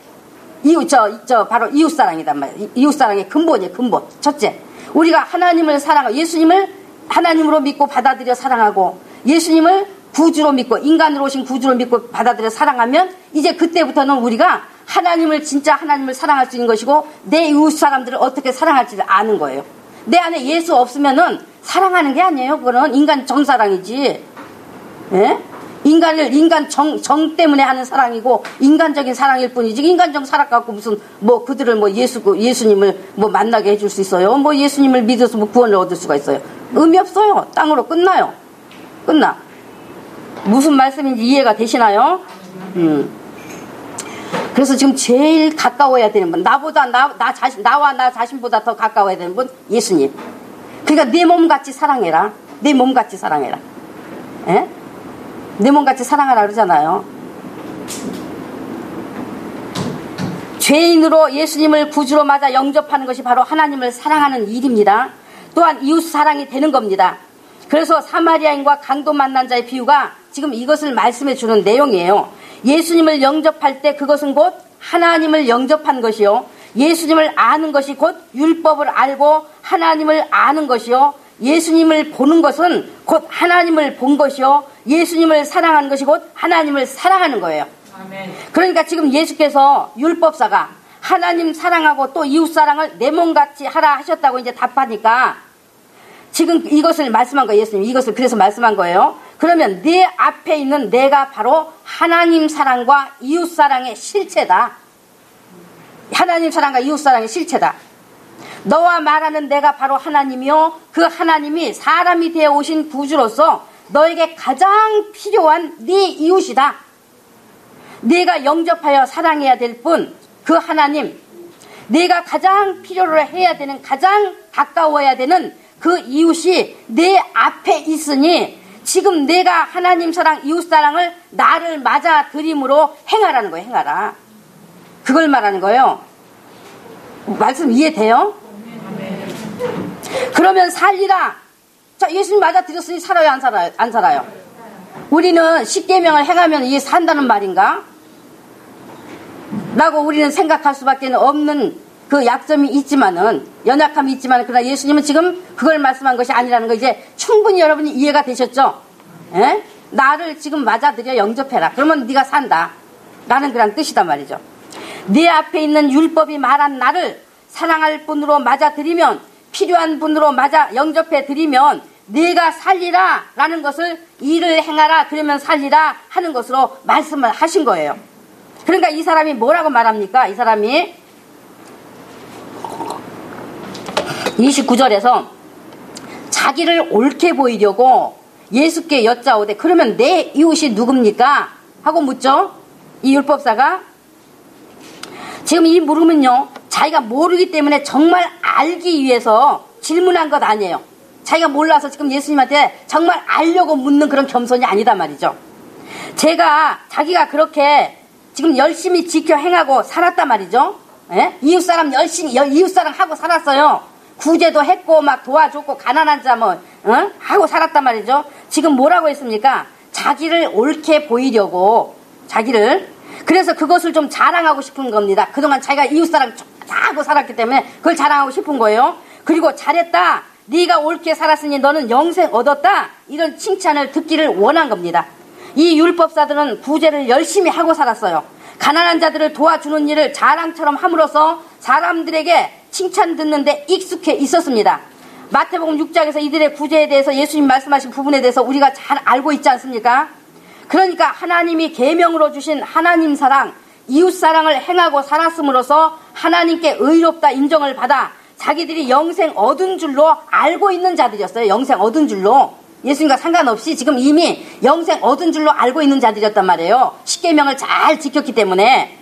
바로 이웃사랑이단 말이에요. 이웃사랑의 근본이에요, 근본. 첫째, 우리가 하나님을 사랑하고, 예수님을 하나님으로 믿고 받아들여 사랑하고, 예수님을 구주로 믿고, 인간으로 오신 구주로 믿고 받아들여 사랑하면, 이제 그때부터는 우리가 진짜 하나님을 사랑할 수 있는 것이고, 내 이웃 사람들을 어떻게 사랑할지를 아는 거예요. 내 안에 예수 없으면은 사랑하는 게 아니에요. 그거는 인간 정사랑이지. 예? 인간 정 때문에 하는 사랑이고 인간적인 사랑일 뿐이지 인간적 사랑 갖고 무슨 그들을 예수님을 만나게 해줄 수 있어요? 예수님을 믿어서 구원을 얻을 수가 있어요? 의미 없어요. 땅으로 끝나. 무슨 말씀인지 이해가 되시나요? 그래서 지금 제일 가까워야 되는 분, 나와 나 자신보다 더 가까워야 되는 분, 예수님. 그러니까 내 몸같이 사랑해라. 내 몸같이 사랑해라. 예? 내 몸같이 사랑하라 그러잖아요. 죄인으로 예수님을 구주로 맞아 영접하는 것이 바로 하나님을 사랑하는 일입니다. 또한 이웃 사랑이 되는 겁니다. 그래서 사마리아인과 강도 만난 자의 비유가 지금 이것을 말씀해 주는 내용이에요. 예수님을 영접할 때 그것은 곧 하나님을 영접한 것이요, 예수님을 아는 것이 곧 율법을 알고 하나님을 아는 것이요, 예수님을 보는 것은 곧 하나님을 본 것이요, 예수님을 사랑하는 것이 곧 하나님을 사랑하는 거예요. 아멘. 그러니까 지금 예수께서 율법사가 하나님 사랑하고 또 이웃 사랑을 내 몸같이 하라 하셨다고 이제 답하니까 지금 이것을 말씀한 거예요. 예수님 이것을 그래서 말씀한 거예요. 그러면 내 앞에 있는 내가 바로 하나님 사랑과 이웃 사랑의 실체다. 하나님 사랑과 이웃 사랑의 실체다. 너와 말하는 내가 바로 하나님이요, 그 하나님이 사람이 되어 오신 구주로서 너에게 가장 필요한 네 이웃이다. 네가 영접하여 사랑해야 될 뿐, 그 하나님, 네가 가장 필요로 해야 되는, 가장 가까워야 되는 그 이웃이 내 앞에 있으니 지금 내가 하나님 사랑, 이웃 사랑을 나를 맞아들임으로 행하라는 거예요. 행하라. 그걸 말하는 거예요. 말씀 이해돼요? 그러면 살리라. 자, 예수님 맞아들였으니 살아요, 안 살아요? 안 살아요. 우리는 십계명을 행하면 이게 산다는 말인가? 라고 우리는 생각할 수밖에 없는 그 약점이 있지만은, 연약함이 있지만은, 그러나 예수님은 지금 그걸 말씀한 것이 아니라는 거 이제 충분히 여러분이 이해가 되셨죠? 에? 나를 지금 맞아들여 영접해라. 그러면 네가 산다. 라는 그런 뜻이단 말이죠. 네 앞에 있는 율법이 말한 나를 사랑할 분으로 맞아들이면, 필요한 분으로 맞아 영접해 드리면 네가 살리라 라는 것을, 일을 행하라 그러면 살리라 하는 것으로 말씀을 하신 거예요. 그러니까 이 사람이 뭐라고 말합니까? 이 사람이 29절에서 자기를 옳게 보이려고 예수께 여짜오되 그러면 내 이웃이 누굽니까? 하고 묻죠. 이 율법사가 지금 이 물음은요, 자기가 모르기 때문에 정말 알기 위해서 질문한 것 아니에요. 자기가 몰라서 지금 예수님한테 정말 알려고 묻는 그런 겸손이 아니다 말이죠. 자기가 그렇게 지금 열심히 지켜 행하고 살았단 말이죠. 예? 이웃사람 열심히 이웃사랑 하고 살았어요. 구제도 했고 막 도와줬고 가난한 자 하고 살았단 말이죠. 지금 뭐라고 했습니까? 자기를 옳게 보이려고, 그래서 그것을 좀 자랑하고 싶은 겁니다. 그동안 자기가 이웃사랑 하고 살았기 때문에 그걸 자랑하고 싶은 거예요. 그리고 잘했다, 네가 옳게 살았으니 너는 영생 얻었다, 이런 칭찬을 듣기를 원한 겁니다. 이 율법사들은 구제를 열심히 하고 살았어요. 가난한 자들을 도와주는 일을 자랑처럼 함으로써 사람들에게 칭찬 듣는데 익숙해 있었습니다. 마태복음 6장에서 이들의 구제에 대해서 예수님 말씀하신 부분에 대해서 우리가 잘 알고 있지 않습니까? 그러니까 하나님이 계명으로 주신 하나님 사랑, 이웃 사랑을 행하고 살았음으로써 하나님께 의롭다 인정을 받아 자기들이 영생 얻은 줄로 알고 있는 자들이었어요. 영생 얻은 줄로. 예수님과 상관없이 지금 이미 영생 얻은 줄로 알고 있는 자들이었단 말이에요. 십계명을 잘 지켰기 때문에.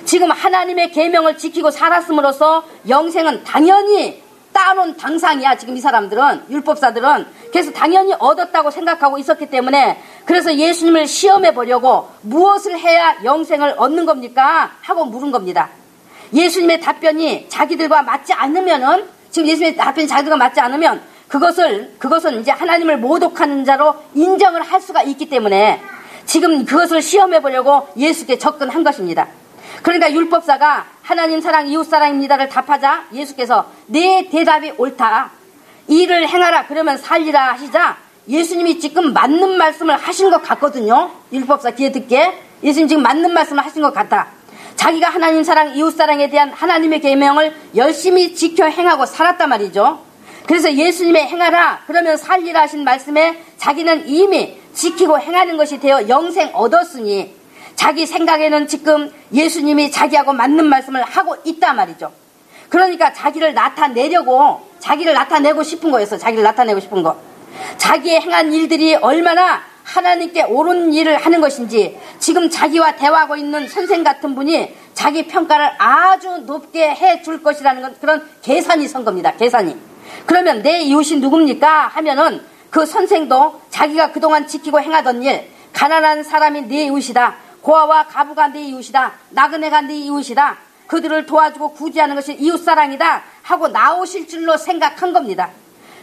지금 하나님의 계명을 지키고 살았음으로써 영생은 당연히 따놓은 당상이야. 지금 이 사람들은, 율법사들은. 그래서 당연히 얻었다고 생각하고 있었기 때문에, 그래서 예수님을 시험해 보려고 무엇을 해야 영생을 얻는 겁니까? 하고 물은 겁니다. 예수님의 답변이 자기들과 맞지 않으면은, 지금 예수님의 답변이 자기들과 맞지 않으면 그것은 이제 하나님을 모독하는 자로 인정을 할 수가 있기 때문에 지금 그것을 시험해 보려고 예수께 접근한 것입니다. 그러니까 율법사가 하나님 사랑, 이웃 사랑입니다를 답하자 예수께서 내 대답이 옳다, 일을 행하라 그러면 살리라 하시자 예수님이 지금 맞는 말씀을 하신 것 같거든요. 율법사 귀에 듣게 예수님 지금 맞는 말씀을 하신 것 같다. 자기가 하나님 사랑, 이웃 사랑에 대한 하나님의 계명을 열심히 지켜 행하고 살았단 말이죠. 그래서 예수님의 행하라 그러면 살리라 하신 말씀에 자기는 이미 지키고 행하는 것이 되어 영생 얻었으니 자기 생각에는 지금 예수님이 자기하고 맞는 말씀을 하고 있단 말이죠. 그러니까 자기를 나타내고 싶은 거였어. 자기를 나타내고 싶은 거. 자기의 행한 일들이 얼마나 하나님께 옳은 일을 하는 것인지, 지금 자기와 대화하고 있는 선생 같은 분이 자기 평가를 아주 높게 해줄 것이라는 건 그런 계산이 선 겁니다. 계산이. 그러면 내 이웃이 누굽니까? 하면은 그 선생도 자기가 그동안 지키고 행하던 일, 가난한 사람이 내 이웃이다, 고아와 가부가 내 이웃이다, 나그네가 내 이웃이다, 그들을 도와주고 구제하는 것이 이웃사랑이다 하고 나오실 줄로 생각한 겁니다.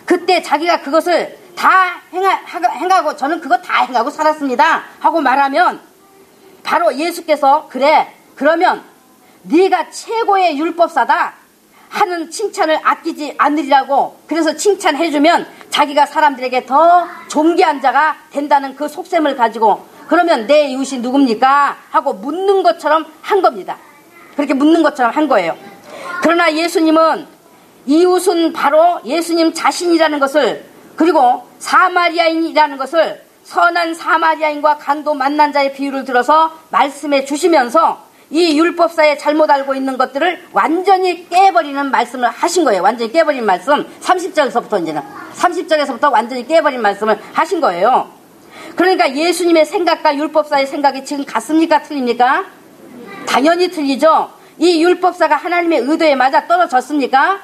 그때 자기가 그것을 다 행하고 저는 그거 다 행하고 살았습니다 하고 말하면 바로 예수께서 그래, 그러면 네가 최고의 율법사다 하는 칭찬을 아끼지 않으리라고, 그래서 칭찬해주면 자기가 사람들에게 더 존귀한 자가 된다는 그 속셈을 가지고 그러면 내 이웃이 누굽니까? 하고 묻는 것처럼 한 겁니다. 그렇게 묻는 것처럼 한 거예요. 그러나 예수님은 이웃은 바로 예수님 자신이라는 것을, 그리고 사마리아인이라는 것을 선한 사마리아인과 강도 만난 자의 비유를 들어서 말씀해 주시면서 이 율법사에 잘못 알고 있는 것들을 완전히 깨버리는 말씀을 하신 거예요. 완전히 깨버린 말씀. 30절에서부터 이제는 30절에서부터 완전히 깨버린 말씀을 하신 거예요. 그러니까 예수님의 생각과 율법사의 생각이 지금 같습니까? 틀립니까? 당연히 틀리죠. 이 율법사가 하나님의 의도에 맞아 떨어졌습니까?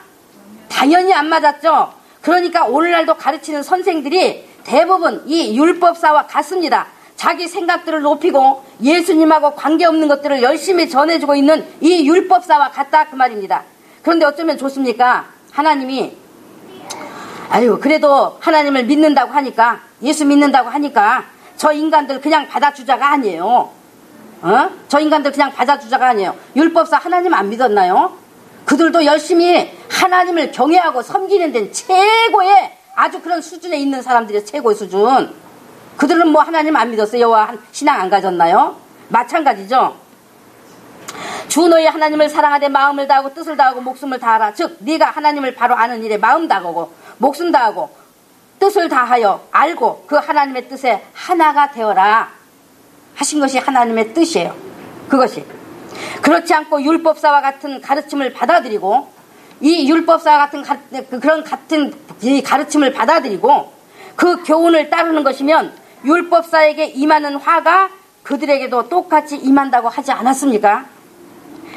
당연히 안 맞았죠. 그러니까 오늘날도 가르치는 선생들이 대부분 이 율법사와 같습니다. 자기 생각들을 높이고 예수님하고 관계없는 것들을 열심히 전해주고 있는 이 율법사와 같다 그 말입니다. 그런데 어쩌면 좋습니까? 하나님이 그래도 하나님을 믿는다고 하니까, 예수 믿는다고 하니까 저 인간들 그냥 받아주자가 아니에요. 저 인간들 그냥 받아주자가 아니에요. 율법사 하나님 안 믿었나요? 그들도 열심히 하나님을 경외하고 섬기는 데는 최고의 아주 그런 수준에 있는 사람들이 최고의 수준. 그들은 뭐 하나님 안 믿었어요? 여호와 신앙 안 가졌나요? 마찬가지죠. 주 너희 하나님을 사랑하되 마음을 다하고 뜻을 다하고 목숨을 다하라. 즉 네가 하나님을 바로 아는 일에 마음 다하고 목숨 다하고 뜻을 다하여 알고 그 하나님의 뜻에 하나가 되어라 하신 것이 하나님의 뜻이에요. 그것이. 그렇지 않고 율법사와 같은 가르침을 받아들이고 이 율법사와 같은 그런 같은 이 가르침을 받아들이고 그 교훈을 따르는 것이면 율법사에게 임하는 화가 그들에게도 똑같이 임한다고 하지 않았습니까?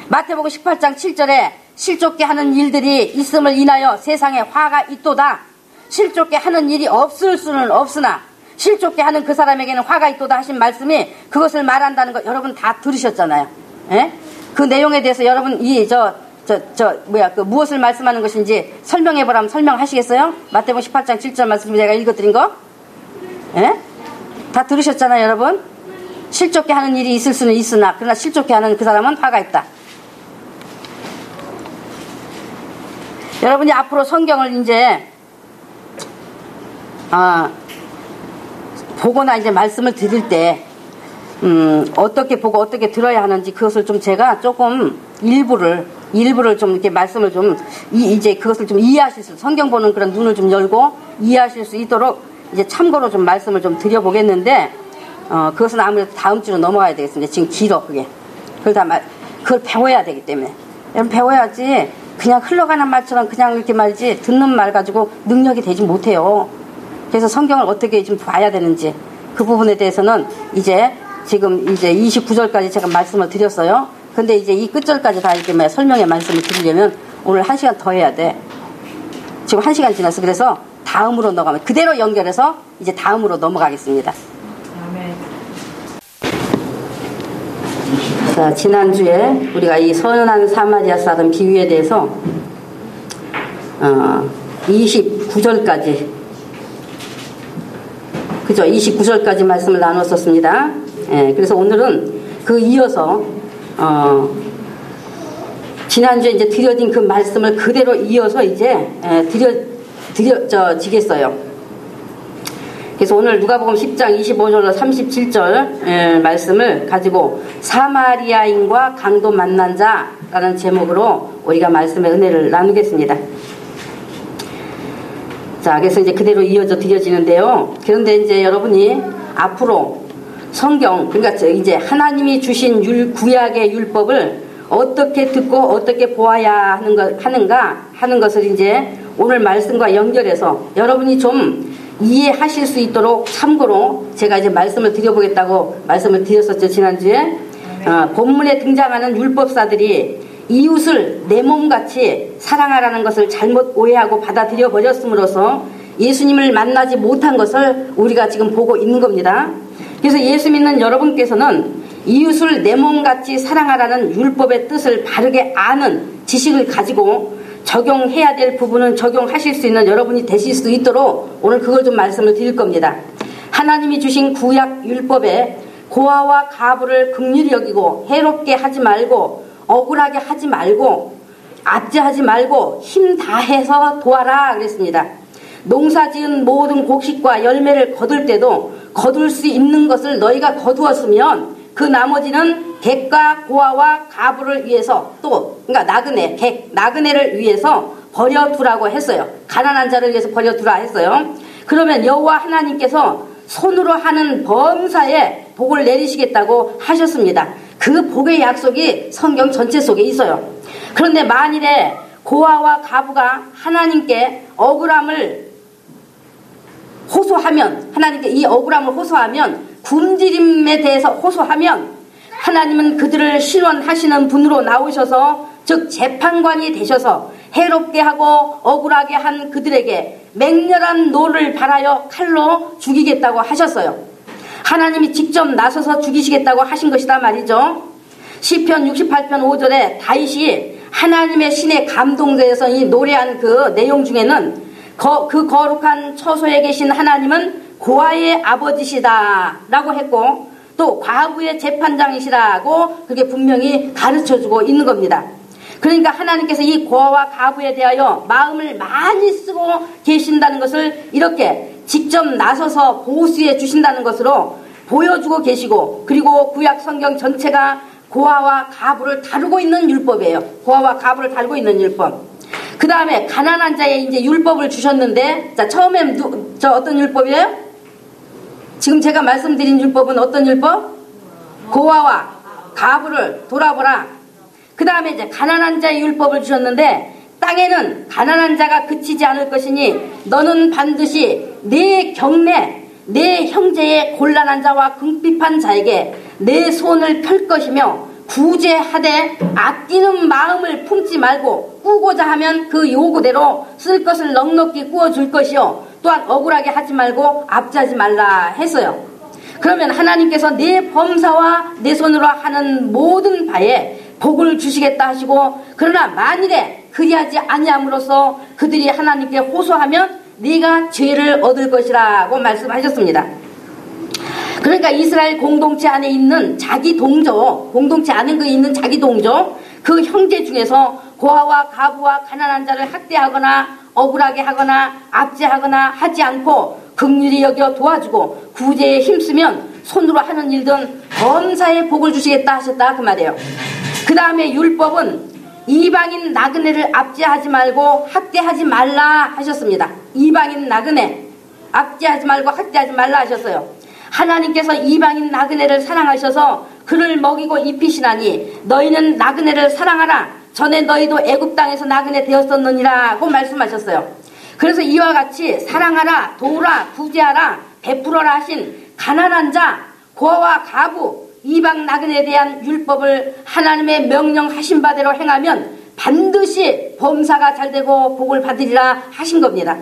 마태복음 18장 7절에 실족게 하는 일들이 있음을 인하여 세상에 화가 있도다. 실족게 하는 일이 없을 수는 없으나 실족게 하는 그 사람에게는 화가 있도다 하신 말씀이 그것을 말한다는 거 여러분 다 들으셨잖아요. 예? 그 내용에 대해서 여러분 그 무엇을 말씀하는 것인지 설명해보라면 설명하시겠어요? 마태복음 18장 7절 말씀 제가 읽어드린 거? 예? 다 들으셨잖아요, 여러분? 실족게 하는 일이 있을 수는 있으나 그러나 실족게 하는 그 사람은 화가 있다. 여러분이 앞으로 성경을 이제 보거나 이제 말씀을 드릴 때 어떻게 보고 어떻게 들어야 하는지 그것을 좀 제가 조금 일부를 좀 이렇게 말씀을 좀 이제 그것을 좀 이해하실 수, 성경 보는 그런 눈을 좀 열고 이해하실 수 있도록 이제 참고로 좀 말씀을 좀 드려보겠는데 그것은 아무래도 다음 주로 넘어가야 되겠습니다. 지금 길어 그게. 그걸 배워야 되기 때문에. 여러분 배워야지 그냥 흘러가는 말처럼 그냥 이렇게 말이지 듣는 말 가지고 능력이 되지 못해요. 그래서 성경을 어떻게 좀 봐야 되는지 그 부분에 대해서는 지금 이제 29절까지 제가 말씀을 드렸어요. 근데 이제 이 끝절까지 다 이렇게 설명의 말씀을 드리려면 오늘 1시간 더 해야 돼. 지금 1시간 지났어. 그래서 다음으로 넘어가면 그대로 연결해서 이제 다음으로 넘어가겠습니다. 아멘. 자, 지난주에 우리가 이 선한 사마리아 사람 비유에 대해서 29절까지 그죠? 29절까지 말씀을 나눴었습니다. 예, 그래서 오늘은 그 이어서 지난주에 이제 드려진 그 말씀을 그대로 이어서 이제 드려지겠어요. 그래서 오늘 누가복음 10장 25절로 37절 말씀을 가지고 사마리아인과 강도 만난 자라는 제목으로 우리가 말씀의 은혜를 나누겠습니다. 자, 그래서 이제 그대로 이어져 드려지는데요. 그런데 이제 여러분이 앞으로 성경, 그러니까 이제 하나님이 주신 구약의 율법을 어떻게 듣고 어떻게 보아야 하는가 하는 것을 이제 오늘 말씀과 연결해서 여러분이 좀 이해하실 수 있도록 참고로 제가 이제 말씀을 드려보겠다고 말씀을 드렸었죠, 지난주에. 본문에 등장하는 율법사들이 이웃을 내 몸같이 사랑하라는 것을 잘못 오해하고 받아들여 버렸음으로써 예수님을 만나지 못한 것을 우리가 지금 보고 있는 겁니다. 그래서 예수 믿는 여러분께서는 이웃을 내 몸같이 사랑하라는 율법의 뜻을 바르게 아는 지식을 가지고 적용해야 될 부분은 적용하실 수 있는 여러분이 되실 수 있도록 오늘 그걸 좀 말씀을 드릴 겁니다. 하나님이 주신 구약 율법에 고아와 가부를 긍휼히 여기고 해롭게 하지 말고 억울하게 하지 말고 압제하지 말고 힘 다해서 도와라 그랬습니다. 농사 지은 모든 곡식과 열매를 거둘 때도 거둘 수 있는 것을 너희가 거두었으면 그 나머지는 객과 고아와 가부를 위해서 또 그러니까 나그네를 위해서 버려두라고 했어요. 가난한 자를 위해서 버려두라 했어요. 그러면 여호와 하나님께서 손으로 하는 범사에 복을 내리시겠다고 하셨습니다. 그 복의 약속이 성경 전체 속에 있어요. 그런데 만일에 고아와 가부가 하나님께 억울함을 호소하면, 하나님께 이 억울함을 호소하면, 굶주림에 대해서 호소하면 하나님은 그들을 신원하시는 분으로 나오셔서, 즉 재판관이 되셔서 해롭게 하고 억울하게 한 그들에게 맹렬한 노를 발하여 칼로 죽이겠다고 하셨어요. 하나님이 직접 나서서 죽이시겠다고 하신 것이다 말이죠. 시편 68편 5절에 다윗이 하나님의 신에 감동되어서 이 노래한 그 내용 중에는 그 거룩한 처소에 계신 하나님은 고아의 아버지시다 라고 했고, 또 과부의 재판장이시라고 그게 분명히 가르쳐주고 있는 겁니다. 그러니까 하나님께서 이 고아와 가부에 대하여 마음을 많이 쓰고 계신다는 것을 이렇게 직접 나서서 보수해 주신다는 것으로 보여주고 계시고, 그리고 구약 성경 전체가 고아와 가부를 다루고 있는 율법이에요. 고아와 가부를 다루고 있는 율법. 그 다음에 가난한 자의 이제 율법을 주셨는데, 자, 처음에 어떤 율법이에요? 지금 제가 말씀드린 율법은 어떤 율법? 고아와 가부를 돌아보라. 그 다음에 이제 가난한 자의 율법을 주셨는데, 땅에는 가난한 자가 그치지 않을 것이니 너는 반드시 내 경내 내 형제의 곤란한 자와 궁핍한 자에게 내 손을 펼 것이며, 구제하되 아끼는 마음을 품지 말고 꾸고자 하면 그 요구대로 쓸 것을 넉넉히 꾸어줄 것이요, 또한 억울하게 하지 말고 압제하지 말라 했어요. 그러면 하나님께서 내 범사와 내 손으로 하는 모든 바에 복을 주시겠다 하시고, 그러나 만일에 그리하지 아니함으로써 그들이 하나님께 호소하면 네가 죄를 얻을 것이라고 말씀하셨습니다. 그러니까 이스라엘 공동체 안에 있는 자기 동조, 공동체 안에 있는 자기 동조, 그 형제 중에서 고아와 가부와 가난한 자를 학대하거나 억울하게 하거나 압제하거나 하지 않고 긍휼히 여겨 도와주고 구제에 힘쓰면 손으로 하는 일든 범사에 복을 주시겠다 하셨다 그 말이에요. 그 다음에 율법은 이방인 나그네를 압제하지 말고 학대하지 말라 하셨습니다. 이방인 나그네 압제하지 말고 학대하지 말라 하셨어요. 하나님께서 이방인 나그네를 사랑하셔서 그를 먹이고 입히시나니 너희는 나그네를 사랑하라. 전에 너희도 애굽 땅에서 나그네 되었었느니라고 말씀하셨어요. 그래서 이와 같이 사랑하라, 도우라, 구제하라, 베풀어라 하신 가난한 자, 고아와 가부, 이방 나그네에 대한 율법을 하나님의 명령하신 바대로 행하면 반드시 범사가 잘되고 복을 받으리라 하신 겁니다.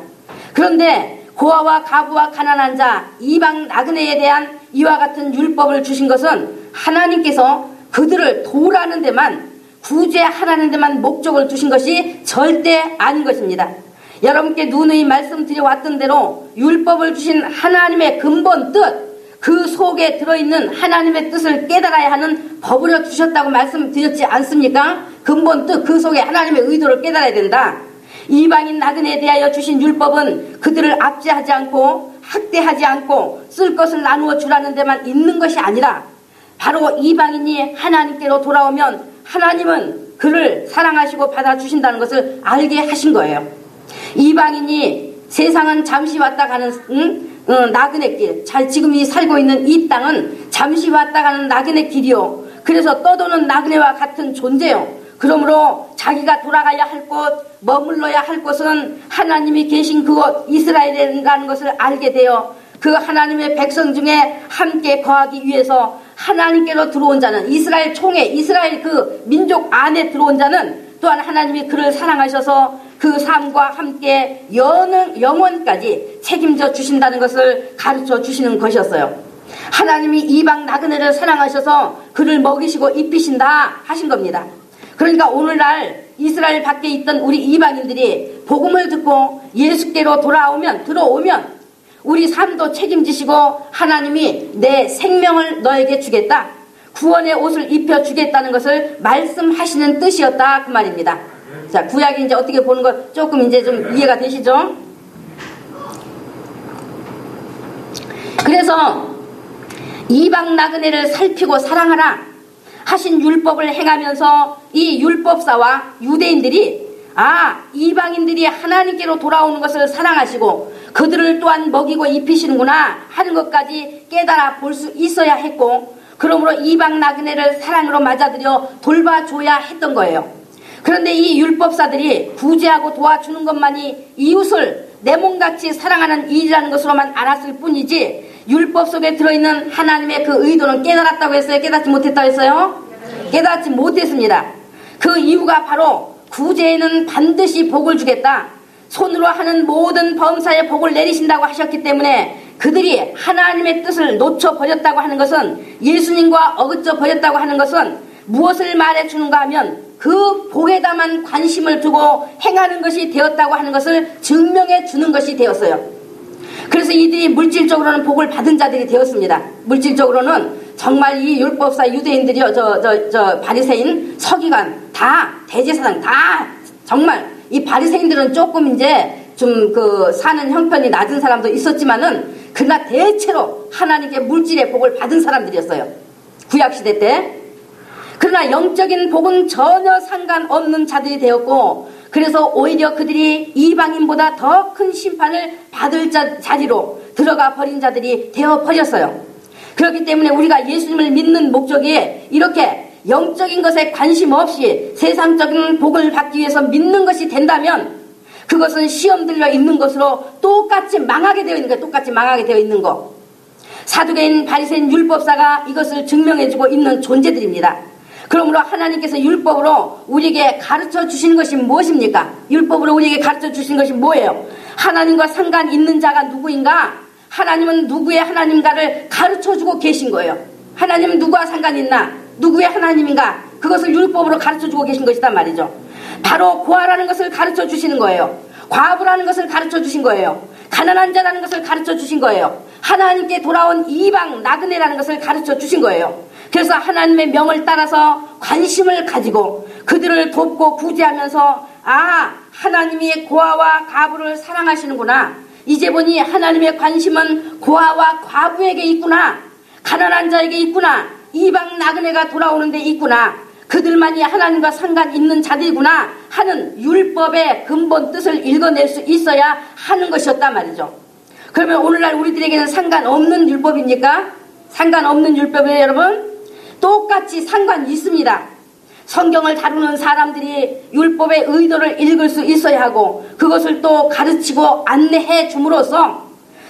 그런데 고아와 가부와 가난한 자, 이방 나그네에 대한 이와 같은 율법을 주신 것은 하나님께서 그들을 도우라는 데만, 구제하라는 데만 목적을 두신 것이 절대 아닌 것입니다. 여러분께 누누이 말씀드려왔던 대로 율법을 주신 하나님의 근본 뜻, 그 속에 들어있는 하나님의 뜻을 깨달아야 하는 법을 주셨다고 말씀드렸지 않습니까? 근본 뜻, 그 속에 하나님의 의도를 깨달아야 된다. 이방인 나그네에 대하여 주신 율법은 그들을 압제하지 않고 학대하지 않고 쓸 것을 나누어 주라는 데만 있는 것이 아니라, 바로 이방인이 하나님께로 돌아오면 하나님은 그를 사랑하시고 받아주신다는 것을 알게 하신 거예요. 이방인이 세상은 잠시 왔다 가는 나그네 길, 지금 살고 있는 이 땅은 잠시 왔다 가는 나그네 길이요, 그래서 떠도는 나그네와 같은 존재요. 그러므로 자기가 돌아가야 할 곳, 머물러야 할 곳은 하나님이 계신 그곳 이스라엘이라는 것을 알게 되어 그 하나님의 백성 중에 함께 거하기 위해서 하나님께로 들어온 자는, 이스라엘 총회, 이스라엘 그 민족 안에 들어온 자는 또한 하나님이 그를 사랑하셔서 그 삶과 함께 영원까지 책임져 주신다는 것을 가르쳐 주시는 것이었어요. 하나님이 이방 나그네를 사랑하셔서 그를 먹이시고 입히신다 하신 겁니다. 그러니까 오늘날 이스라엘 밖에 있던 우리 이방인들이 복음을 듣고 예수께로 들어오면 우리 삶도 책임지시고 하나님이 내 생명을 너에게 주겠다, 구원의 옷을 입혀주겠다는 것을 말씀하시는 뜻이었다 그 말입니다. 자, 구약이 이제 어떻게 보는 거 조금 이제 좀 이해가 되시죠? 그래서 이방 나그네를 살피고 사랑하라 하신 율법을 행하면서 이 율법사와 유대인들이 이방인들이 하나님께로 돌아오는 것을 사랑하시고 그들을 또한 먹이고 입히시는구나 하는 것까지 깨달아 볼 수 있어야 했고, 그러므로 이방 나그네를 사랑으로 맞아들여 돌봐줘야 했던 거예요. 그런데 이 율법사들이 구제하고 도와주는 것만이 이웃을 내 몸같이 사랑하는 일이라는 것으로만 알았을 뿐이지, 율법 속에 들어있는 하나님의 그 의도는 깨달았다고 했어요? 깨닫지 못했다고 했어요? 깨닫지 못했습니다. 그 이유가 바로 구제에는 반드시 복을 주겠다, 손으로 하는 모든 범사에 복을 내리신다고 하셨기 때문에 그들이 하나님의 뜻을 놓쳐버렸다고 하는 것은, 예수님과 어긋져 버렸다고 하는 것은 무엇을 말해주는가 하면 그 복에다만 관심을 두고 행하는 것이 되었다고 하는 것을 증명해 주는 것이 되었어요. 그래서 이들이 물질적으로는 복을 받은 자들이 되었습니다. 물질적으로는 정말 이 율법사 유대인들이요, 바리새인, 서기관, 다 대제사장, 다 정말 이 바리새인들은 조금 이제 좀 사는 형편이 낮은 사람도 있었지만은, 그러나 대체로 하나님께 물질의 복을 받은 사람들이었어요, 구약시대 때. 그러나 영적인 복은 전혀 상관없는 자들이 되었고, 그래서 오히려 그들이 이방인보다 더 큰 심판을 받을 자리로 들어가 버린 자들이 되어버렸어요. 그렇기 때문에 우리가 예수님을 믿는 목적이 이렇게 영적인 것에 관심 없이 세상적인 복을 받기 위해서 믿는 것이 된다면, 그것은 시험 들려 있는 것으로 똑같이 망하게 되어 있는 거예요. 똑같이 망하게 되어 있는 거. 사두개인, 바리새인, 율법사가 이것을 증명해주고 있는 존재들입니다. 그러므로 하나님께서 율법으로 우리에게 가르쳐 주시는 것이 무엇입니까? 율법으로 우리에게 가르쳐 주시는 것이 뭐예요? 하나님과 상관 있는 자가 누구인가? 하나님은 누구의 하나님가를 가르쳐 주고 계신 거예요. 하나님은 누구와 상관 있나? 누구의 하나님인가? 그것을 율법으로 가르쳐 주고 계신 것이단 말이죠. 바로 고아라는 것을 가르쳐 주시는 거예요. 과부라는 것을 가르쳐 주신 거예요. 가난한 자라는 것을 가르쳐 주신 거예요. 하나님께 돌아온 이방 나그네라는 것을 가르쳐 주신 거예요. 그래서 하나님의 명을 따라서 관심을 가지고 그들을 돕고 구제하면서, 하나님이 고아와 과부를 사랑하시는구나, 이제 보니 하나님의 관심은 고아와 과부에게 있구나, 가난한 자에게 있구나, 이방 나그네가 돌아오는 데 있구나, 그들만이 하나님과 상관 있는 자들이구나 하는 율법의 근본 뜻을 읽어낼 수 있어야 하는 것이었단 말이죠. 그러면 오늘날 우리들에게는 상관없는 율법입니까? 상관없는 율법이에요, 여러분? 똑같이 상관이 있습니다. 성경을 다루는 사람들이 율법의 의도를 읽을 수 있어야 하고, 그것을 또 가르치고 안내해 줌으로써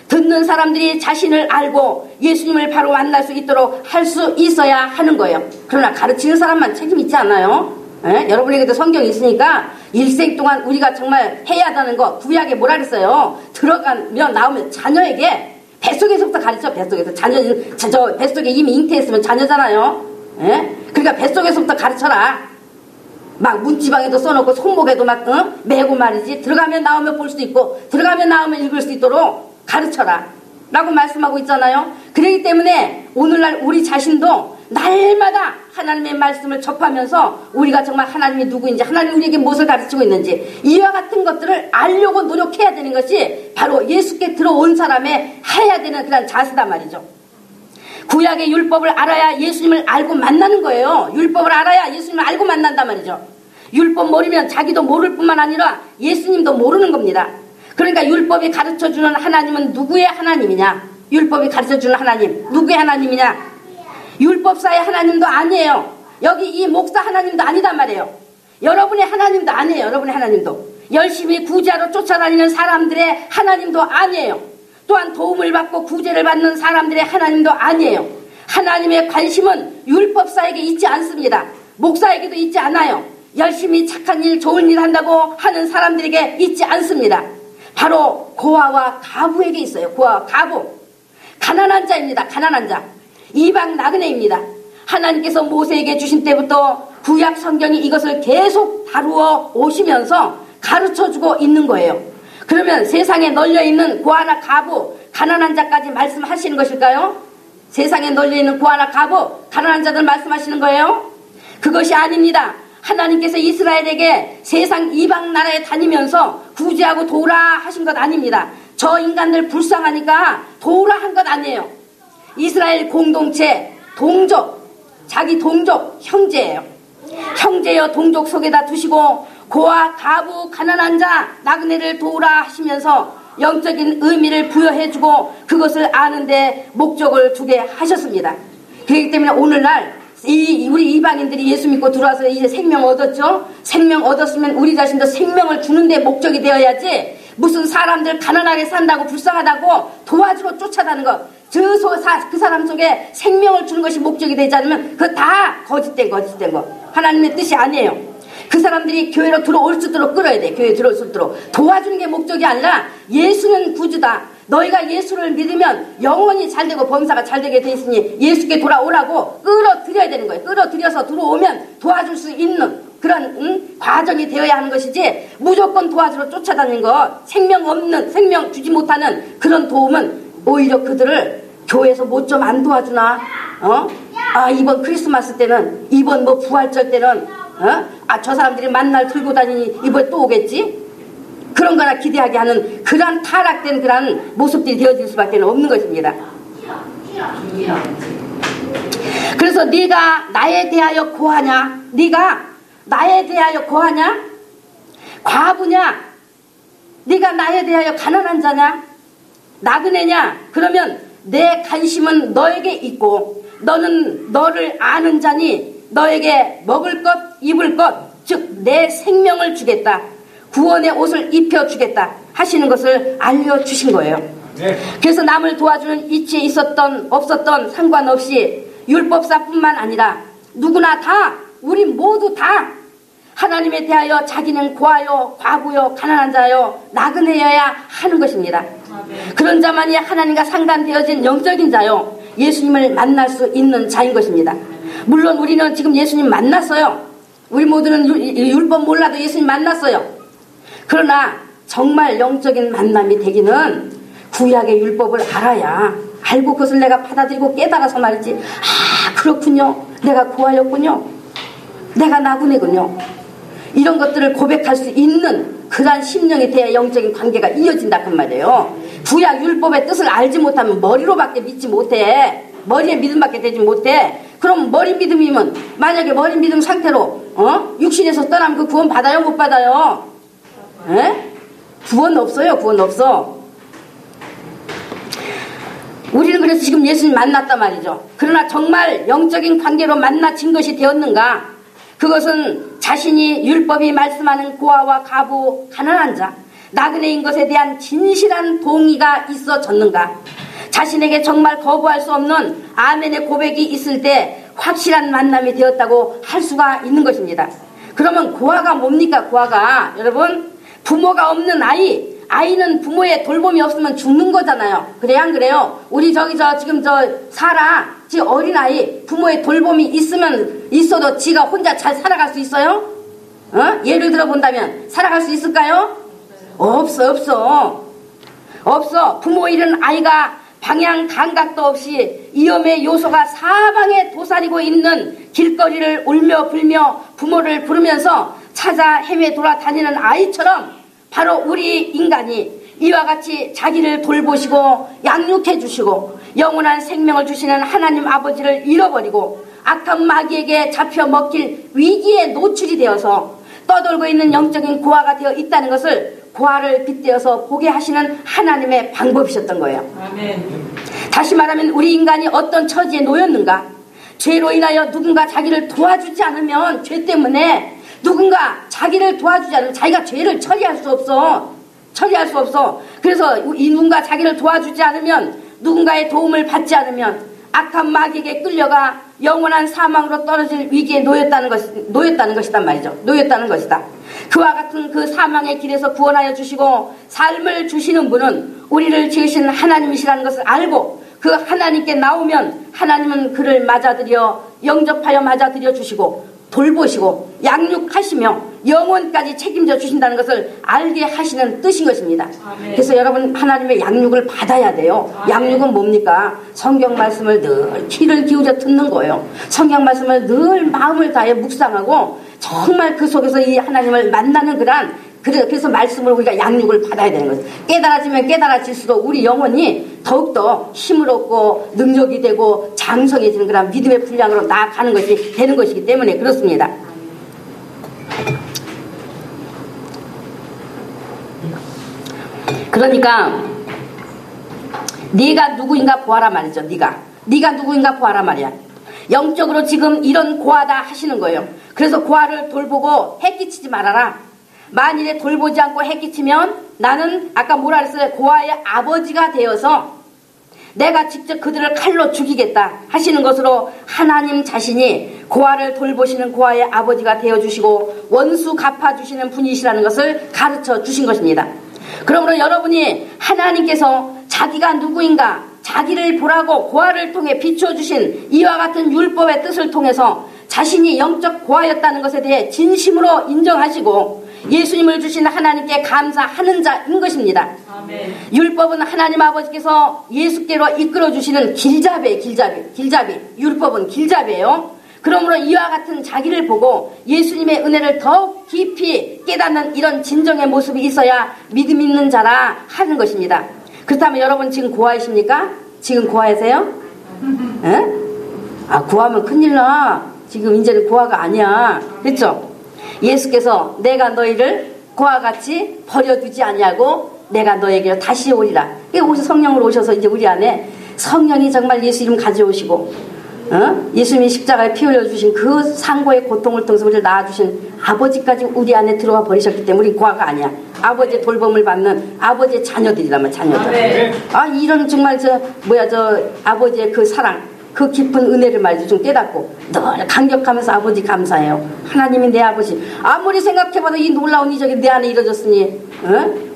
듣는 사람들이 자신을 알고 예수님을 바로 만날 수 있도록 할 수 있어야 하는 거예요. 그러나 가르치는 사람만 책임 있지 않나요? 여러분에게도 성경이 있으니까 일생 동안 우리가 정말 해야 하는 거, 구약에 뭐라 그랬어요? 들어가면 나오면 자녀에게 뱃속에서부터 가르쳐. 뱃속에서 저 뱃속에 이미 잉태했으면 자녀잖아요. 그러니까 뱃속에서부터 가르쳐라. 막 문지방에도 써놓고 손목에도 막 매고 말이지. 들어가면 나오면 볼 수도 있고, 들어가면 나오면 읽을 수 있도록 가르쳐라 라고 말씀하고 있잖아요. 그렇기 때문에 오늘날 우리 자신도 날마다 하나님의 말씀을 접하면서 우리가 정말 하나님이 누구인지, 하나님 우리에게 무엇을 가르치고 있는지, 이와 같은 것들을 알려고 노력해야 되는 것이 바로 예수께 들어온 사람의 해야 되는 그런 자세단 말이죠. 구약의 율법을 알아야 예수님을 알고 만나는 거예요. 율법을 알아야 예수님을 알고 만난단 말이죠. 율법 모르면 자기도 모를 뿐만 아니라 예수님도 모르는 겁니다. 그러니까 율법이 가르쳐주는 하나님은 누구의 하나님이냐? 율법이 가르쳐주는 하나님 누구의 하나님이냐? 율법사의 하나님도 아니에요. 여기 이 목사 하나님도 아니단 말이에요. 여러분의 하나님도 아니에요. 여러분의 하나님도 열심히 구제하러 쫓아다니는 사람들의 하나님도 아니에요. 또한 도움을 받고 구제를 받는 사람들의 하나님도 아니에요. 하나님의 관심은 율법사에게 있지 않습니다. 목사에게도 있지 않아요. 열심히 착한 일, 좋은 일 한다고 하는 사람들에게 있지 않습니다. 바로 고아와 과부에게 있어요. 고아와 과부. 가난한 자입니다. 가난한 자. 이방 나그네입니다. 하나님께서 모세에게 주신 때부터 구약 성경이 이것을 계속 다루어 오시면서 가르쳐주고 있는 거예요. 그러면 세상에 널려있는 고아나 과부, 가난한 자까지 말씀하시는 것일까요? 세상에 널려있는 고아나 과부, 가난한 자들 말씀하시는 거예요? 그것이 아닙니다. 하나님께서 이스라엘에게 세상 이방 나라에 다니면서 구제하고 도우라 하신 것 아닙니다. 저 인간들 불쌍하니까 도우라 한 것 아니에요. 이스라엘 공동체, 동족, 자기 동족, 형제예요. 형제여 동족 속에다 두시고 고아, 가부, 가난한 자, 나그네를 도우라 하시면서 영적인 의미를 부여해주고 그것을 아는데 목적을 두게 하셨습니다. 그렇기 때문에 오늘날 우리 이방인들이 예수 믿고 들어와서 이제 생명 얻었죠. 생명 얻었으면 우리 자신도 생명을 주는데 목적이 되어야지, 무슨 사람들 가난하게 산다고 불쌍하다고 도와주러 쫓아다는 것, 그 사람 속에 생명을 주는 것이 목적이 되지 않으면 그거 다 거짓된 거. 하나님의 뜻이 아니에요. 그 사람들이 교회로 들어올 수 있도록 끌어야 돼. 교회에 들어올 수 있도록 도와주는 게 목적이 아니라, 예수는 구주다, 너희가 예수를 믿으면 영원히 잘되고 범사가 잘되게 돼 있으니 예수께 돌아오라고 끌어들여야 되는 거예요. 끌어들여서 들어오면 도와줄 수 있는 그런 과정이 되어야 하는 것이지, 무조건 도와주러 쫓아다니는 것, 생명 주지 못하는 그런 도움은 오히려 그들을 교회에서 뭐 좀 안 도와주나, 이번 크리스마스 때는, 이번 뭐 부활절 때는 저 사람들이 만날 들고 다니니 이번에 또 오겠지, 그런 거나 기대하게 하는 그러한 타락된 그러한 모습들이 되어질 수밖에 없는 것입니다. 그래서 네가 나에 대하여 고하냐? 네가 나에 대하여 고하냐? 과부냐? 네가 나에 대하여 가난한 자냐? 나그네냐? 그러면 내 관심은 너에게 있고 너는 너를 아는 자니 너에게 먹을 것, 입을 것, 즉 내 생명을 주겠다, 구원의 옷을 입혀주겠다 하시는 것을 알려주신 거예요. 네. 그래서 남을 도와주는 이치에 있었던 없었던 상관없이 율법사뿐만 아니라 누구나 다, 우리 모두 다 하나님에 대하여 자기는 고하여 과부여 가난한 자여 나그네여야 하는 것입니다. 그런 자만이 하나님과 상관되어진 영적인 자요, 예수님을 만날 수 있는 자인 것입니다. 물론 우리는 지금 예수님 만났어요. 우리 모두는 율법 몰라도 예수님 만났어요. 그러나 정말 영적인 만남이 되기는 구약의 율법을 알아야, 알고 그것을 내가 받아들이고 깨달아서 말이지, 그렇군요, 내가 고하였군요, 내가 나그네군요, 이런 것들을 고백할 수 있는 그러한 심령이 돼야 영적인 관계가 이어진다 그 말이에요. 구약 율법의 뜻을 알지 못하면 머리로밖에 믿지 못해. 머리에 믿음밖에 되지 못해. 그럼 머리 믿음이면, 만약에 머리 믿음 상태로 육신에서 떠나면 그 구원 받아요, 못 받아요? 구원 없어요. 구원 없어. 우리는 그래서 지금 예수님 만났단 말이죠. 그러나 정말 영적인 관계로 만나진 것이 되었는가? 그것은 자신이 율법이 말씀하는 고아와 가부, 가난한 자, 나그네인 것에 대한 진실한 동의가 있어졌는가? 자신에게 정말 거부할 수 없는 아멘의 고백이 있을 때 확실한 만남이 되었다고 할 수가 있는 것입니다. 그러면 고아가 뭡니까? 고아가, 여러분, 부모가 없는 아이는 부모의 돌봄이 없으면 죽는 거잖아요. 그래요, 안 그래요? 우리 지금 사라, 어린아이, 부모의 돌봄이 있어도 지가 혼자 잘 살아갈 수 있어요? 예를 들어 본다면 살아갈 수 있을까요? 없어. 부모 잃은 아이가 방향 감각도 없이 위험의 요소가 사방에 도사리고 있는 길거리를 울며 불며 부모를 부르면서 찾아 헤매 돌아다니는 아이처럼, 바로 우리 인간이 이와 같이 자기를 돌보시고 양육해 주시고 영원한 생명을 주시는 하나님 아버지를 잃어버리고 악한 마귀에게 잡혀 먹힐 위기에 노출이 되어서 떠돌고 있는 영적인 고아가 되어 있다는 것을 고아를 빗대어서 보게 하시는 하나님의 방법이셨던 거예요. 아멘. 다시 말하면 우리 인간이 어떤 처지에 놓였는가? 죄로 인하여 누군가 자기를 도와주지 않으면, 죄 때문에 누군가 자기를 도와주지 않으면 자기가 죄를 처리할 수 없어. 그래서 누군가 자기를 도와주지 않으면, 누군가의 도움을 받지 않으면 악한 마귀에게 끌려가 영원한 사망으로 떨어질 위기에 놓였다는 것이단 말이죠. 놓였다는 것이다. 그와 같은 그 사망의 길에서 구원하여 주시고 삶을 주시는 분은 우리를 지으신 하나님이시라는 것을 알고 그 하나님께 나오면 하나님은 그를 맞아들여 영접하여 맞아들여 주시고 돌보시고 양육하시며 영원까지 책임져 주신다는 것을 알게 하시는 뜻인 것입니다. 아멘. 그래서 여러분, 하나님의 양육을 받아야 돼요. 아멘. 양육은 뭡니까? 성경 말씀을 늘 귀를 기울여 듣는 거예요. 성경 말씀을 늘 마음을 다해 묵상하고 정말 그 속에서 이 하나님을 만나는 그래서 말씀을 우리가 양육을 받아야 되는 거죠. 깨달아지면 깨달아질수록 우리 영혼이 더욱더 힘을 얻고 능력이 되고 장성해지는 그런 믿음의 분량으로 나아가는 것이 되는 것이기 때문에 그렇습니다. 그러니까 네가 누구인가 보아라 말이죠. 네가 누구인가 보아라 말이야. 영적으로 지금 이런 고아다 하시는 거예요. 그래서 고아를 돌보고 해끼치지 말아라. 만일에 돌보지 않고 해끼치면 나는 아까 뭐라 그랬어요? 고아의 아버지가 되어서 내가 직접 그들을 칼로 죽이겠다 하시는 것으로 하나님 자신이 고아를 돌보시는 고아의 아버지가 되어주시고 원수 갚아주시는 분이시라는 것을 가르쳐 주신 것입니다. 그러므로 여러분이 하나님께서 자기가 누구인가 자기를 보라고 고아를 통해 비춰주신 이와 같은 율법의 뜻을 통해서 자신이 영적 고아였다는 것에 대해 진심으로 인정하시고 예수님을 주신 하나님께 감사하는 자인 것입니다. 아멘. 율법은 하나님 아버지께서 예수께로 이끌어주시는 길잡이. 율법은 길잡이에요. 그러므로 이와 같은 자기를 보고 예수님의 은혜를 더욱 깊이 깨닫는 이런 진정의 모습이 있어야 믿음 있는 자라 하는 것입니다. 그렇다면 여러분 지금 고아이십니까? 지금 고아이세요? 에? 아, 고아면 큰일 나. 지금 이제는 고아가 아니야. 그렇죠? 예수께서 내가 너희를 고아같이 버려두지 아니하고 내가 너에게로 다시 오리라. 성령으로 오셔서 이제 우리 안에 성령이 정말 예수 이름 가져오시고 예수님이 십자가에 피 흘려주신 그 상고의 고통을 통해서 우리를 낳아주신 아버지까지 우리 안에 들어와 버리셨기 때문에 우리 고아가 아니야. 아버지의 돌봄을 받는 아버지의 자녀들이라면 자녀들. 아, 이런 정말 저 아버지의 그 사랑, 그 깊은 은혜를 말이죠. 좀 깨닫고 늘 감격하면서 아버지 감사해요. 하나님이 내 아버지. 아무리 생각해봐도 이 놀라운 이적이 내 안에 이루어졌으니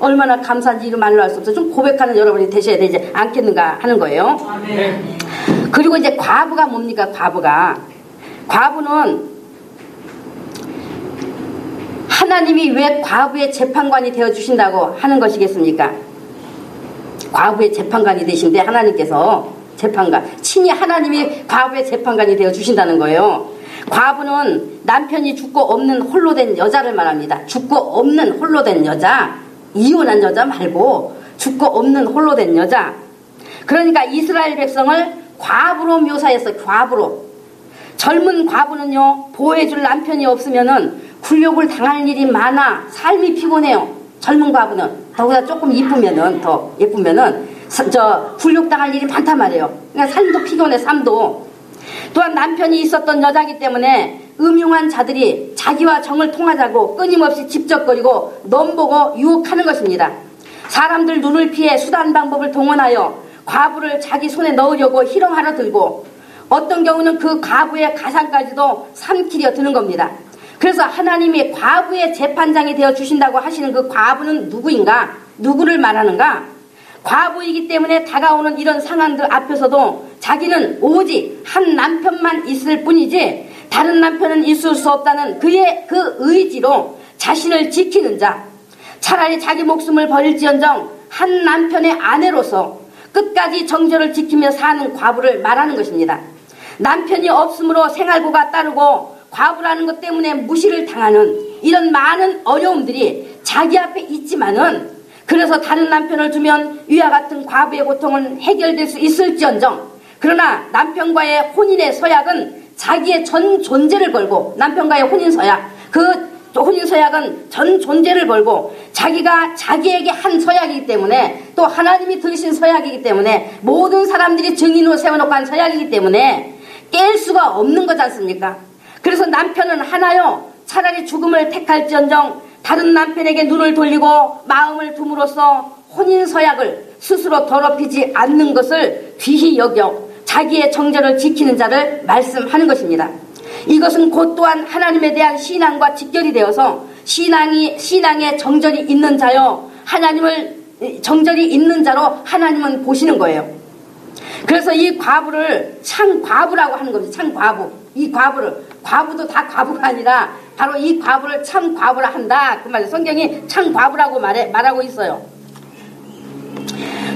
얼마나 감사한지 이런 말로 할 수 없어. 좀 고백하는 여러분이 되셔야 되지 않겠는가 하는 거예요. 아멘. 그리고 이제 과부가 뭡니까? 과부는 하나님이 왜 과부의 재판관이 되어주신다고 하는 것이겠습니까? 과부의 재판관이 되신데 하나님께서 재판관, 친히 하나님이 과부의 재판관이 되어주신다는 거예요. 과부는 남편이 죽고 없는 홀로 된 여자를 말합니다. 죽고 없는 홀로 된 여자, 이혼한 여자 말고 죽고 없는 홀로 된 여자. 그러니까 이스라엘 백성을 과부로 묘사했어요. 과부로. 젊은 과부는요, 보호해줄 남편이 없으면은 굴욕을 당할 일이 많아 삶이 피곤해요. 젊은 과부는 더구나 조금 예쁘면은 굴욕당할 일이 많단 말이에요. 그러니까 삶도 피곤해. 삶도. 또한 남편이 있었던 여자이기 때문에 음흉한 자들이 자기와 정을 통하자고 끊임없이 집적거리고 넘보고 유혹하는 것입니다. 사람들 눈을 피해 수단 방법을 동원하여 과부를 자기 손에 넣으려고 희롱하러 들고 어떤 경우는 그 과부의 가상까지도 삼키려 드는 겁니다. 그래서 하나님이 과부의 재판장이 되어 주신다고 하시는 그 과부는 누구인가? 누구를 말하는가? 과부이기 때문에 다가오는 이런 상황들 앞에서도 자기는 오직 한 남편만 있을 뿐이지 다른 남편은 있을 수 없다는 그의 그 의지로 자신을 지키는 자, 차라리 자기 목숨을 버릴지언정 한 남편의 아내로서 끝까지 정절을 지키며 사는 과부를 말하는 것입니다. 남편이 없으므로 생활고가 따르고 과부라는 것 때문에 무시를 당하는 이런 많은 어려움들이 자기 앞에 있지만은 그래서 다른 남편을 두면 위와 같은 과부의 고통은 해결될 수 있을지언정 그러나 남편과의 혼인의 서약은 자기의 전 존재를 걸고 남편과의 혼인 서약 그 혼인 서약은 전 존재를 걸고 자기가 자기에게 한 서약이기 때문에 또 하나님이 들으신 서약이기 때문에 모든 사람들이 증인으로 세워놓고 한 서약이기 때문에 깰 수가 없는 거지 않습니까? 그래서 남편은 하나요 차라리 죽음을 택할지언정 다른 남편에게 눈을 돌리고 마음을 둠으로써 혼인 서약을 스스로 더럽히지 않는 것을 귀히 여겨 자기의 정절을 지키는 자를 말씀하는 것입니다. 이것은 곧 또한 하나님에 대한 신앙과 직결이 되어서 신앙의 정절이 있는 자요 하나님을 정절이 있는 자로 하나님은 보시는 거예요. 그래서 이 과부를 참 과부라고 하는 겁니다. 참 과부. 이 과부도 다 과부가 아니라 바로 이 과부를 참 과부라 한다. 그 말이에요. 성경이 참 과부라고 말하고 있어요.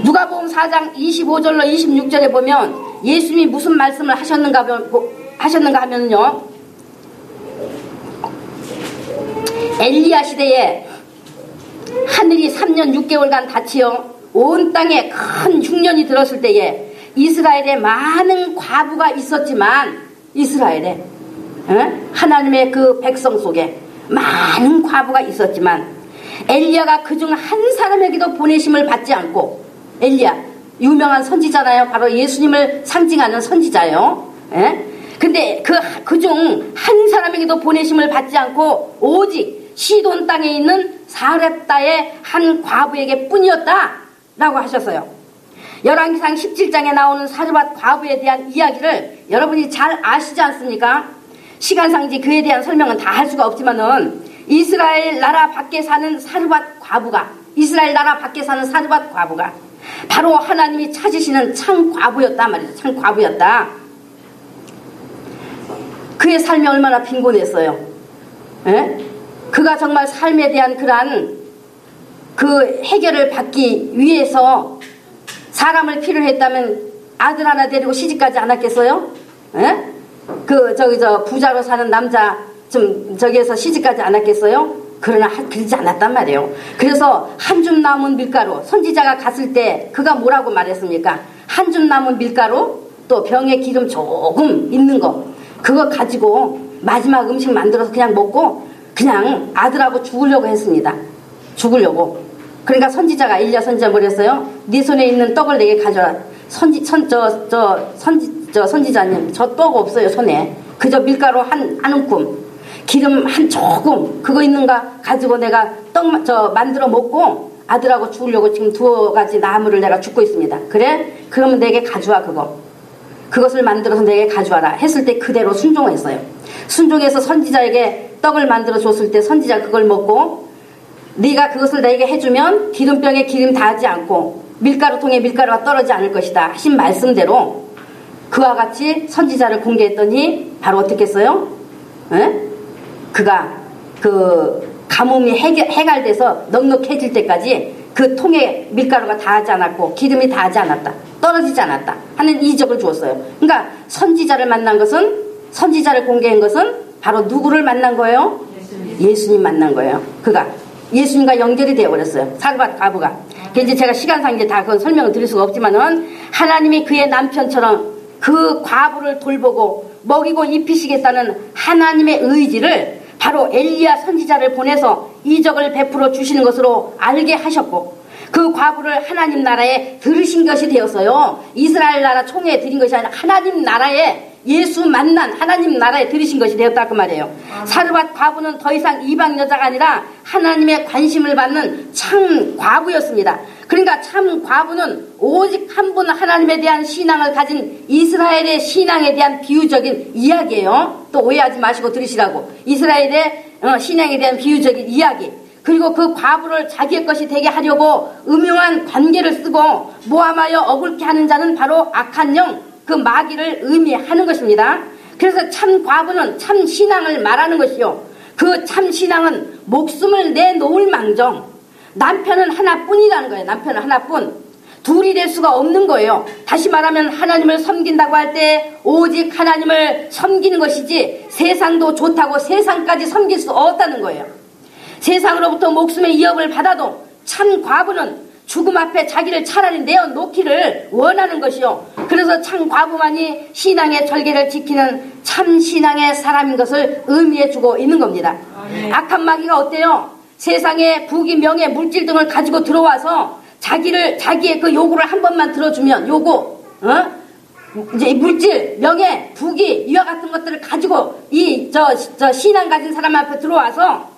누가복음 4장 25절로 26절에 보면 예수님이 무슨 말씀을 하셨는가 하면요. 엘리야 시대에 하늘이 3년 6개월간 닫히어 온 땅에 큰 흉년이 들었을 때에 이스라엘에 많은 과부가 있었지만 하나님의 그 백성 속에 많은 과부가 있었지만 엘리야가 그중 한 사람에게도 보내심을 받지 않고, 엘리야 유명한 선지자잖아요. 바로 예수님을 상징하는 선지자예요. 예? 근데 그중 한 사람에게도 보내심을 받지 않고 오직 시돈 땅에 있는 사렙다의 한 과부에게 뿐이었다 라고 하셨어요. 열왕기상 17장에 나오는 사르밧 과부에 대한 이야기를 여러분이 잘 아시지 않습니까? 시간상지 그에 대한 설명은 다 할 수가 없지만은 이스라엘 나라 밖에 사는 사르밧 과부가, 이스라엘 나라 밖에 사는 사르밧 과부가 바로 하나님이 찾으시는 참 과부였다 말이죠. 참 과부였다. 그의 삶이 얼마나 빈곤했어요. 에? 그가 정말 삶에 대한 그러한 그 해결을 받기 위해서 사람을 필요로 했다면 아들 하나 데리고 시집가지 않았겠어요? 에? 부자로 사는 남자 저기에서 시집가지 않았겠어요? 그러나 그러지 않았단 말이에요. 그래서 한 줌 남은 밀가루, 선지자가 갔을 때 그가 뭐라고 말했습니까? 한 줌 남은 밀가루, 또 병에 기름 조금 있는 거, 그거 가지고 마지막 음식 만들어서 그냥 먹고 그냥 아들하고 죽으려고 했습니다. 죽으려고. 그러니까 선지자가, 엘리야 선지자 뭐랬어요? 네 손에 있는 떡을 내게 가져라. 선지자님, 저 떡 없어요, 손에. 그저 밀가루 한 움큼, 기름 한 조금, 그거 있는가 가지고 내가 떡 만들어 먹고 아들하고 죽으려고 지금 2가지 나무를 내가 줍고 있습니다. 그래? 그러면 내게 가져와, 그것을 만들어서 내게 가져와라 했을 때 그대로 순종했어요. 순종해서 선지자에게 떡을 만들어 줬을 때 선지자 그걸 먹고, 네가 그것을 내게 해주면 기름병에 기름 닿지 않고 밀가루통에 밀가루가 떨어지지 않을 것이다 하신 말씀대로 그와 같이 선지자를 공개했더니 바로 어떻게 했어요? 에? 그가 그 가뭄이 해갈돼서 넉넉해질 때까지 그 통에 밀가루가 닿지 않았고 기름이 닿지 않았다, 떨어지지 않았다 하는 이적을 주었어요. 그러니까 선지자를 만난 것은, 선지자를 공개한 것은 바로 누구를 만난 거예요? 예수님 만난 거예요. 그가 예수님과 연결이 되어버렸어요. 사르밧 과부가. 이제 제가 시간상 이제 다 그건 설명을 드릴 수가 없지만은 하나님이 그의 남편처럼 그 과부를 돌보고 먹이고 입히시겠다는 하나님의 의지를 바로 엘리야 선지자를 보내서 이적을 베풀어 주시는 것으로 알게 하셨고, 그 과부를 하나님 나라에 들으신 것이 되었어요. 이스라엘 나라 총회에 드린 것이 아니라 하나님 나라에, 예수 만난 하나님 나라에 들으신 것이 되었다 그 말이에요. 사르밧 과부는 더 이상 이방 여자가 아니라 하나님의 관심을 받는 참 과부였습니다. 그러니까 참 과부는 오직 한 분 하나님에 대한 신앙을 가진 이스라엘의 신앙에 대한 비유적인 이야기예요. 또 오해하지 마시고 들으시라고. 이스라엘의 신앙에 대한 비유적인 이야기. 그리고 그 과부를 자기의 것이 되게 하려고 음흉한 관계를 쓰고 모함하여 억울케 하는 자는 바로 악한 영, 그 마귀를 의미하는 것입니다. 그래서 참 과부는 참 신앙을 말하는 것이요, 그 참 신앙은 목숨을 내놓을 망정 남편은 하나뿐이라는 거예요. 남편은 하나뿐, 둘이 될 수가 없는 거예요. 다시 말하면 하나님을 섬긴다고 할 때 오직 하나님을 섬기는 것이지 세상도 좋다고 세상까지 섬길 수 없다는 거예요. 세상으로부터 목숨의 위협을 받아도 참 과부는 죽음 앞에 자기를 차라리 내어놓기를 원하는 것이요, 그래서 참 과부만이 신앙의 절개를 지키는 참 신앙의 사람인 것을 의미해주고 있는 겁니다. 악한 마귀가 어때요? 세상에 부귀, 명예, 물질 등을 가지고 들어와서 자기의 그 요구를 한 번만 들어주면, 이제 물질, 명예, 부귀, 이와 같은 것들을 가지고 신앙 가진 사람 앞에 들어와서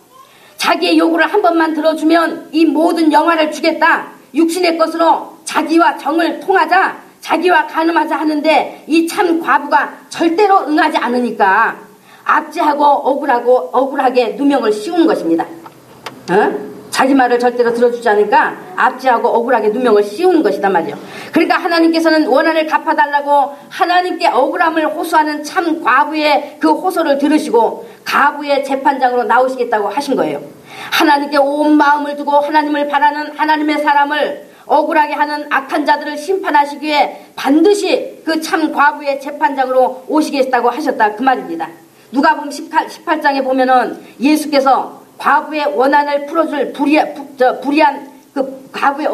자기의 요구를 한 번만 들어주면 이 모든 영화를 주겠다, 육신의 것으로 자기와 정을 통하자, 자기와 간음하자 하는데 이 참 과부가 절대로 응하지 않으니까 압제하고 억울하게 누명을 씌우는 것입니다. 자기 말을 절대로 들어주지 않으니까 압제하고 억울하게 누명을 씌우는 것이단 말이에요. 그러니까 하나님께서는 원한을 갚아달라고 하나님께 억울함을 호소하는 참 과부의 그 호소를 들으시고 가부의 재판장으로 나오시겠다고 하신 거예요. 하나님께 온 마음을 두고 하나님을 바라는 하나님의 사람을 억울하게 하는 악한 자들을 심판하시기 위해 반드시 그 참 과부의 재판장으로 오시겠다고 하셨다 그 말입니다. 누가복음 18장에 보면은 예수께서 과부의 원한을 풀어줄 불의한 그 과부의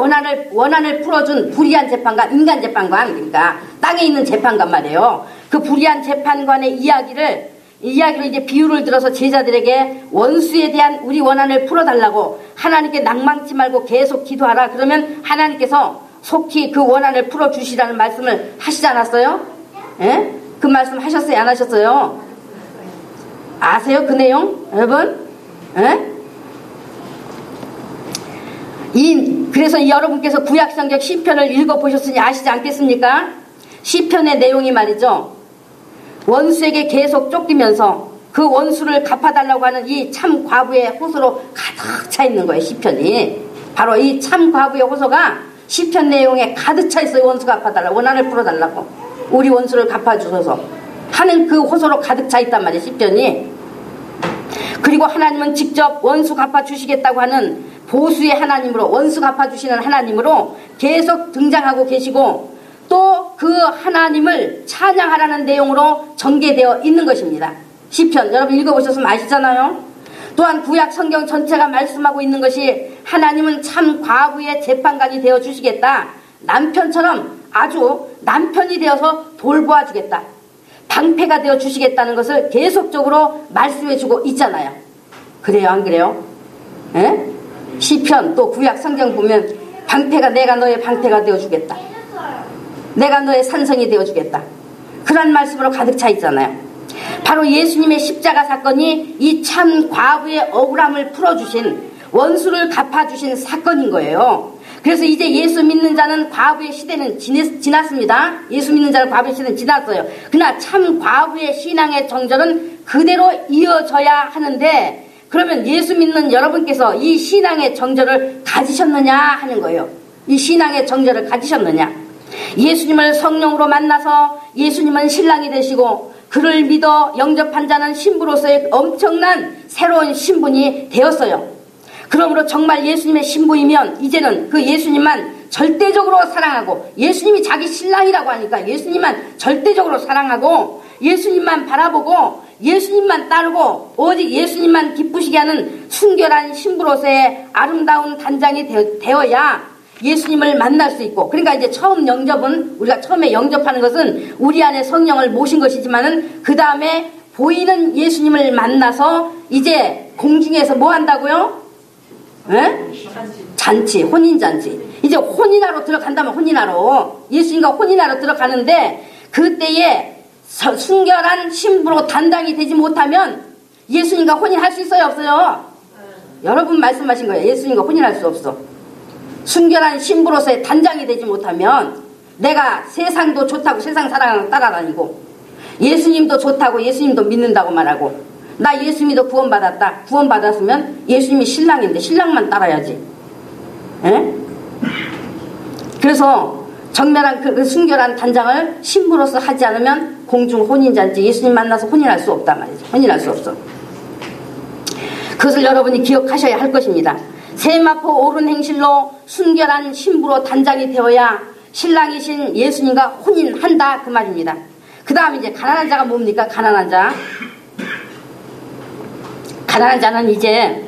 원한을 풀어준 불의한 재판관, 인간 재판관, 그러니까 땅에 있는 재판관 말이에요. 그 불의한 재판관의 이야기를 이야기로 이제 비유를 들어서 제자들에게 원수에 대한 우리 원한을 풀어달라고 하나님께 낭망치 말고 계속 기도하라. 그러면 하나님께서 속히 그 원한을 풀어주시라는 말씀을 하시지 않았어요? 예? 그 말씀 하셨어요? 안 하셨어요? 아세요? 그 내용? 여러분? 예? 그래서 여러분께서 구약성경 시편을 읽어보셨으니 아시지 않겠습니까? 시편의 내용이 말이죠. 원수에게 계속 쫓기면서 그 원수를 갚아달라고 하는 이 참 과부의 호소로 가득 차 있는 거예요. 시편이. 바로 이 참 과부의 호소가 시편 내용에 가득 차 있어요. 원수 갚아달라고, 원한을 풀어달라고, 우리 원수를 갚아주소서 하는 그 호소로 가득 차 있단 말이에요. 시편이. 그리고 하나님은 직접 원수 갚아주시겠다고 하는 보수의 하나님으로, 원수 갚아주시는 하나님으로 계속 등장하고 계시고, 또 그 하나님을 찬양하라는 내용으로 전개되어 있는 것입니다. 시편 여러분 읽어보셨으면 아시잖아요. 또한 구약 성경 전체가 말씀하고 있는 것이 하나님은 참 과부의 재판관이 되어 주시겠다. 남편처럼 아주 남편이 되어서 돌보아 주겠다. 방패가 되어 주시겠다는 것을 계속적으로 말씀해 주고 있잖아요. 그래요, 안 그래요? 에? 시편 또 구약 성경 보면 방패가, 내가 너의 방패가 되어 주겠다. 내가 너의 산성이 되어 주겠다. 그런 말씀으로 가득 차 있잖아요. 바로 예수님의 십자가 사건이 이 참 과부의 억울함을 풀어주신, 원수를 갚아주신 사건인 거예요. 그래서 이제 예수 믿는 자는 과부의 시대는 지났습니다. 예수 믿는 자는 과부의 시대는 지났어요. 그러나 참 과부의 신앙의 정절은 그대로 이어져야 하는데, 그러면 예수 믿는 여러분께서 이 신앙의 정절을 가지셨느냐 하는 거예요. 이 신앙의 정절을 가지셨느냐. 예수님을 성령으로 만나서 예수님은 신랑이 되시고, 그를 믿어 영접한 자는 신부로서의 엄청난 새로운 신분이 되었어요. 그러므로 정말 예수님의 신부이면 이제는 그 예수님만 절대적으로 사랑하고, 예수님이 자기 신랑이라고 하니까 예수님만 절대적으로 사랑하고, 예수님만 바라보고 예수님만 따르고 오직 예수님만 기쁘시게 하는 순결한 신부로서의 아름다운 단장이 되어야 예수님을 만날 수 있고, 그러니까 이제 처음 영접은, 우리가 처음에 영접하는 것은 우리 안에 성령을 모신 것이지만은 그 다음에 보이는 예수님을 만나서 이제 공중에서 뭐 한다고요? 에? 잔치, 혼인잔치. 이제 혼인하러 들어간다면, 혼인하러, 예수님과 혼인하러 들어가는데, 그때에 순결한 신부로 단장이 되지 못하면 예수님과 혼인할 수 있어요, 없어요? 여러분 말씀하신 거예요. 예수님과 혼인할 수 없어. 순결한 신부로서의 단장이 되지 못하면, 내가 세상도 좋다고 세상 사랑을 따라다니고, 예수님도 좋다고 예수님도 믿는다고 말하고, 나 예수 믿어 구원받았다. 구원받았으면 예수님이 신랑인데 신랑만 따라야지. 에? 그래서 정면한 그 순결한 단장을 신부로서 하지 않으면 공중 혼인잔치, 예수님 만나서 혼인할 수 없단 말이죠. 혼인할 수 없어. 그것을 여러분이 기억하셔야 할 것입니다. 세마포 옳은 행실로 순결한 신부로 단장이 되어야 신랑이신 예수님과 혼인한다, 그 말입니다. 그 다음 이제 가난한 자가 뭡니까? 가난한 자. 가난한 자는 이제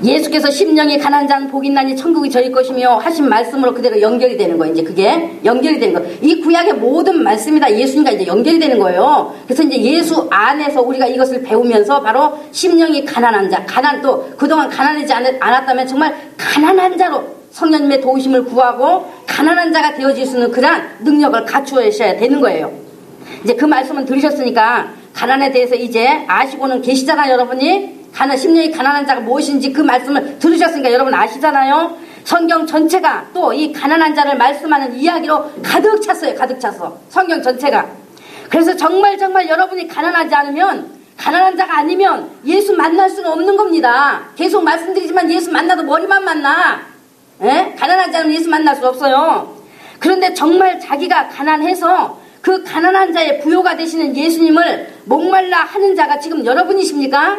예수께서 심령이 가난한 자는 복이 있나니 천국이 저희 것이며 하신 말씀으로 그대로 연결이 되는 거예요. 이제 그게 연결이 되는 거예요. 이 구약의 모든 말씀이 다 예수님과 이제 연결이 되는 거예요. 그래서 이제 예수 안에서 우리가 이것을 배우면서 바로 심령이 가난한 자, 또 그동안 가난하지 않았다면 정말 가난한 자로 성령님의 도우심을 구하고 가난한 자가 되어질 수 있는 그러한 능력을 갖추어야 되는 거예요. 이제 그 말씀은 들으셨으니까 가난에 대해서 이제 아시고는 계시잖아요, 여러분이. 심령이 가난한 자가 무엇인지 그 말씀을 들으셨으니까 여러분 아시잖아요. 성경 전체가 또 이 가난한 자를 말씀하는 이야기로 가득 찼어요. 가득 찼어. 성경 전체가. 그래서 정말 여러분이 가난하지 않으면, 가난한 자가 아니면 예수 만날 수는 없는 겁니다. 계속 말씀드리지만 예수 만나도 머리만 만나. 에? 가난하지 않으면 예수 만날 수 없어요. 그런데 정말 자기가 가난해서 그 가난한 자의 부요가 되시는 예수님을 목말라 하는 자가 지금 여러분이십니까?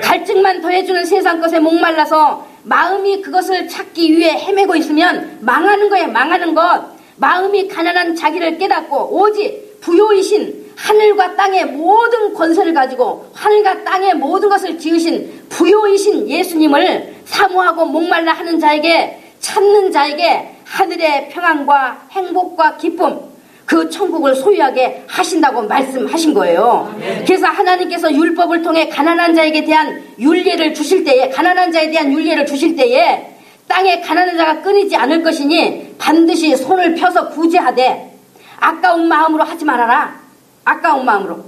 갈증만 더해주는 세상 것에 목말라서 마음이 그것을 찾기 위해 헤매고 있으면 망하는 거예요. 망하는 것. 마음이 가난한 자기를 깨닫고 오직 부요이신 하늘과 땅의 모든 권세를 가지고 하늘과 땅의 모든 것을 지으신 부요이신 예수님을 사모하고 목말라 하는 자에게, 찾는 자에게 하늘의 평안과 행복과 기쁨, 그 천국을 소유하게 하신다고 말씀하신 거예요. 그래서 하나님께서 율법을 통해 가난한 자에게 대한 율례를 주실 때에, 가난한 자에 대한 율례를 주실 때에 땅에 가난한 자가 끊이지 않을 것이니 반드시 손을 펴서 구제하되 아까운 마음으로 하지 말아라. 아까운 마음으로.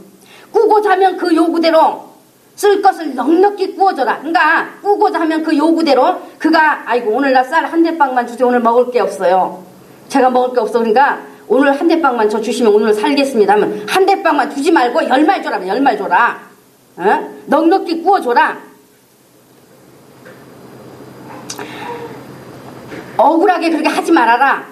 꾸고자 하면 그 요구대로 쓸 것을 넉넉히 꾸어줘라. 그러니까 꾸고자 하면 그 요구대로 그가 아이고 오늘 나 쌀 한 대빵만 주세요. 오늘 먹을 게 없어요. 제가 먹을 게 없어. 그러니까 오늘 한 대빵만 저 주시면 오늘 살겠습니다 하면 한 대빵만 주지 말고 10말 줘라. 10말 줘라. 어? 넉넉히 꾸어줘라. 억울하게 그렇게 하지 말아라.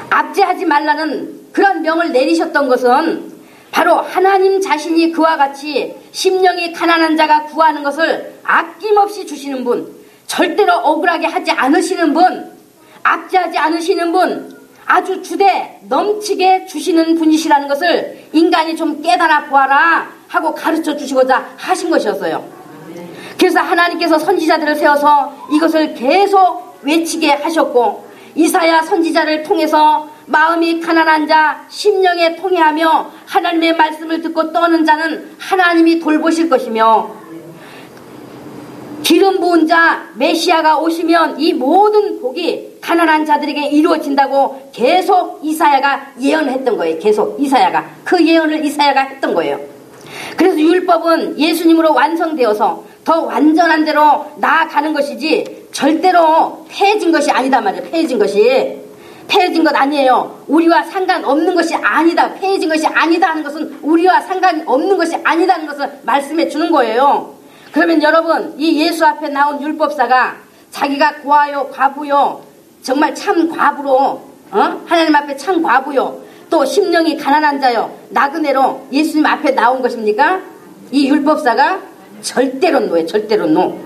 압제하지 말라는 그런 명을 내리셨던 것은 바로 하나님 자신이 그와 같이 심령이 가난한 자가 구하는 것을 아낌없이 주시는 분, 절대로 억울하게 하지 않으시는 분, 압제하지 않으시는 분, 아주 주대 넘치게 주시는 분이시라는 것을 인간이 좀 깨달아 보아라 하고 가르쳐 주시고자 하신 것이었어요. 그래서 하나님께서 선지자들을 세워서 이것을 계속 외치게 하셨고, 이사야 선지자를 통해서 마음이 가난한 자, 심령에 통해하며 하나님의 말씀을 듣고 떠는 자는 하나님이 돌보실 것이며, 기름 부은 자 메시아가 오시면 이 모든 복이 가난한 자들에게 이루어진다고 계속 이사야가 예언했던 거예요. 계속 이사야가 그 예언을 이사야가 했던 거예요. 그래서 율법은 예수님으로 완성되어서 더 완전한 대로 나아가는 것이지 절대로 폐해진 것이 아니다 말이에요. 폐해진 것 아니에요. 우리와 상관없는 것이 아니다. 폐해진 것이 아니다 하는 것은 우리와 상관이 없는 것이 아니다는 것을 말씀해 주는 거예요. 그러면 여러분, 이 예수 앞에 나온 율법사가 자기가 고아요, 과부요, 정말 참 과부로, 하나님 앞에 참 과부요, 또 심령이 가난한 자요, 나그네로 예수님 앞에 나온 것입니까? 이 율법사가 절대로 노예요. 절대로 노.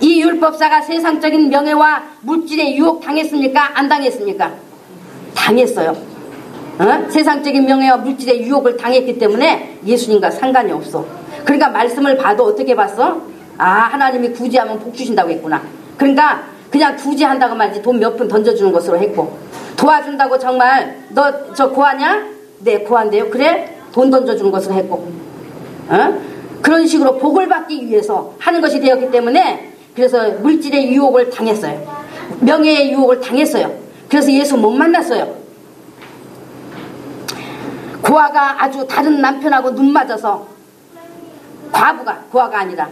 이 율법사가 세상적인 명예와 물질의 유혹 당했습니까? 안 당했습니까? 당했어요. 세상적인 명예와 물질의 유혹을 당했기 때문에 예수님과 상관이 없어. 그러니까 말씀을 봐도 어떻게 봤어? 아, 하나님이 구제하면 복 주신다고 했구나. 그러니까 그냥 구제한다고 말지 돈 몇 푼 던져주는 것으로 했고, 도와준다고 정말 너 저 고하냐? 네, 고한데요. 그래? 돈 던져주는 것으로 했고, 그런 식으로 복을 받기 위해서 하는 것이 되었기 때문에, 그래서 물질의 유혹을 당했어요. 명예의 유혹을 당했어요. 그래서 예수 못 만났어요. 고아가 아주 다른 남편하고 눈 맞아서, 고아가 아니라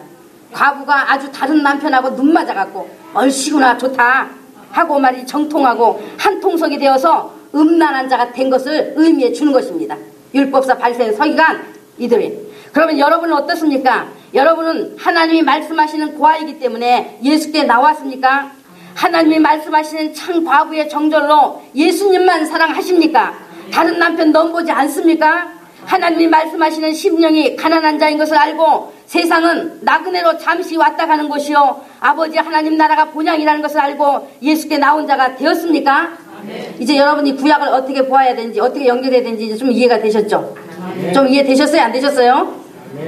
과부가 아주 다른 남편하고 눈 맞아갖고 얼씨구나 좋다 하고 말이 정통하고 한 통속이 되어서 음란한 자가 된 것을 의미해 주는 것입니다. 율법사 발생 서기관 이들이. 그러면 여러분은 어떻습니까? 여러분은 하나님이 말씀하시는 고아이기 때문에 예수께 나왔습니까? 하나님이 말씀하시는 참 과부의 정절로 예수님만 사랑하십니까? 다른 남편 넘보지 않습니까? 하나님이 말씀하시는 심령이 가난한 자인 것을 알고 세상은 나그네로 잠시 왔다 가는 곳이요 아버지 하나님 나라가 본향이라는 것을 알고 예수께 나온 자가 되었습니까? 네. 이제 여러분이 구약을 어떻게 보아야 되는지, 어떻게 연결해야 되는지 이제 좀 이해가 되셨죠? 네. 좀 이해되셨어요? 안 되셨어요?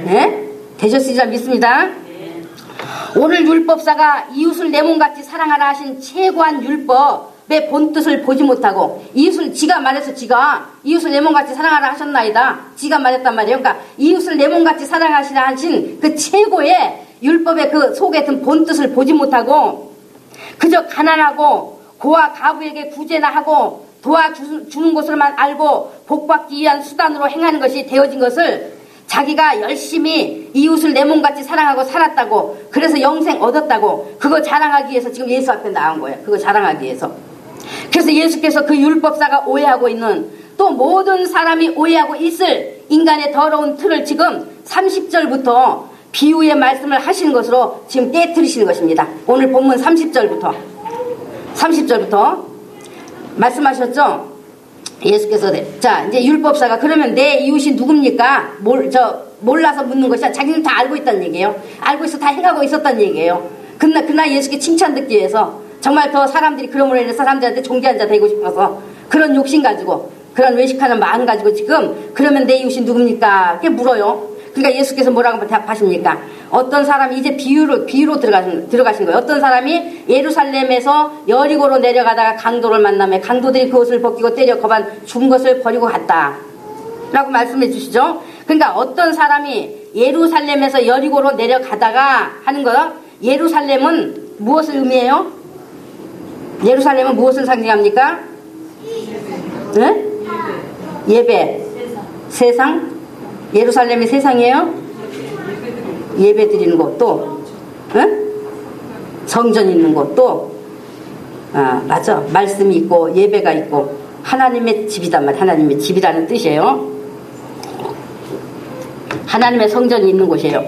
네? 되셨으리라 믿습니다. 네. 오늘 율법사가 이웃을 내 몸같이 사랑하라 하신 최고한 율법의 본뜻을 보지 못하고, 이웃을 지가 말해서 지가 이웃을 내 몸같이 사랑하라 하셨나이다. 지가 말했단 말이에요. 그러니까 이웃을 내 몸같이 사랑하시라 하신 그 최고의 율법의 그 속에 든 본뜻을 보지 못하고 그저 가난하고 고아 가부에게 구제나 하고 도와주는 것으로만 알고 복받기 위한 수단으로 행하는 것이 되어진 것을, 자기가 열심히 이웃을 내 몸같이 사랑하고 살았다고, 그래서 영생 얻었다고, 그거 자랑하기 위해서 지금 예수 앞에 나온 거예요. 그거 자랑하기 위해서. 그래서 예수께서 그 율법사가 오해하고 있는, 또 모든 사람이 오해하고 있을 인간의 더러운 틀을 지금 30절부터 비유의 말씀을 하시는 것으로 지금 깨트리시는 것입니다. 오늘 본문 30절부터 말씀하셨죠? 예수께서. 자, 이제 율법사가 그러면 내 이웃이 누굽니까? 몰라서 묻는 것이야. 자기는 다 알고 있다는 얘기예요. 알고 있어 다 행하고 있었다는 얘기예요. 그날 예수께 칭찬 듣기 위해서, 정말 더 사람들이 그러므로 인해서 사람들한테 존귀한 자 되고 싶어서 그런 욕심 가지고, 그런 외식하는 마음 가지고 지금 그러면 내 이웃이 누굽니까? 이렇게 물어요. 그러니까 예수께서 뭐라고 대답하십니까? 어떤 사람이 이제 비유로 들어가신 거예요. 어떤 사람이 예루살렘에서 여리고로 내려가다가 강도를 만나며 강도들이 그 옷을 벗기고 때려 거반 죽은 것을 버리고 갔다 라고 말씀해 주시죠. 그러니까 어떤 사람이 예루살렘에서 여리고로 내려가다가 하는 거, 예루살렘은 무엇을 의미해요? 예루살렘은 무엇을 상징합니까? 네? 예배. 세상? 예루살렘이 세상이에요? 예배 드리는 곳도, 응? 성전 있는 곳도, 맞아. 말씀이 있고, 예배가 있고, 하나님의 집이단 말이에요. 하나님의 집이라는 뜻이에요. 하나님의 성전이 있는 곳이에요.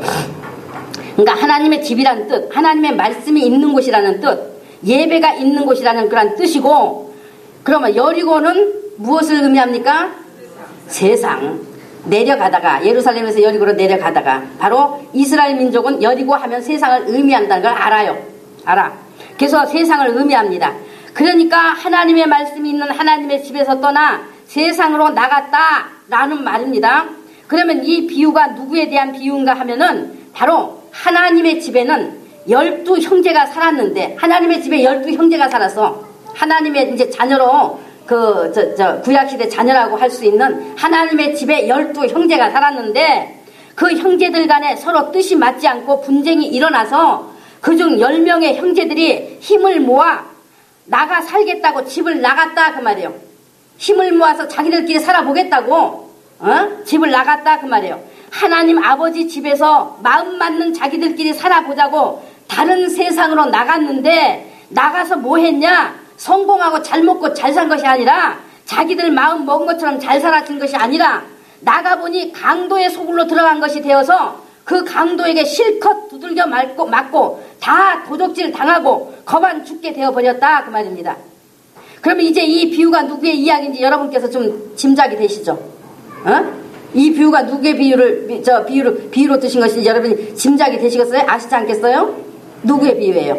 그러니까 하나님의 집이라는 뜻, 하나님의 말씀이 있는 곳이라는 뜻, 예배가 있는 곳이라는 그런 뜻이고, 그러면 여리고는 무엇을 의미합니까? 세상. 내려가다가, 예루살렘에서 여리고로 내려가다가, 바로 이스라엘 민족은 여리고 하면 세상을 의미한다는 걸 알아요. 알아. 그래서 세상을 의미합니다. 그러니까 하나님의 말씀이 있는 하나님의 집에서 떠나 세상으로 나갔다라는 말입니다. 그러면 이 비유가 누구에 대한 비유인가 하면은 바로 하나님의 집에는 12 형제가 살았는데, 하나님의 집에 12 형제가 살았어. 하나님의 이제 자녀로 구약시대 자녀라고 할 수 있는 하나님의 집에 12 형제가 살았는데, 그 형제들 간에 서로 뜻이 맞지 않고 분쟁이 일어나서 그중 10명의 형제들이 힘을 모아 나가 살겠다고 집을 나갔다 그 말이에요. 힘을 모아서 자기들끼리 살아보겠다고 집을 나갔다 그 말이에요. 하나님 아버지 집에서 마음 맞는 자기들끼리 살아보자고 다른 세상으로 나갔는데, 나가서 뭐 했냐? 성공하고 잘 먹고 잘 산 것이 아니라, 자기들 마음 먹은 것처럼 잘 살아진 것이 아니라, 나가보니 강도의 소굴로 들어간 것이 되어서 그 강도에게 실컷 두들겨 맞고 다 도적질 당하고 거반 죽게 되어버렸다 그 말입니다. 그러면 이제 이 비유가 누구의 이야기인지 여러분께서 좀 짐작이 되시죠? 이 비유가 누구의 비유로 드신 것인지 여러분이 짐작이 되시겠어요? 아시지 않겠어요? 누구의 비유예요?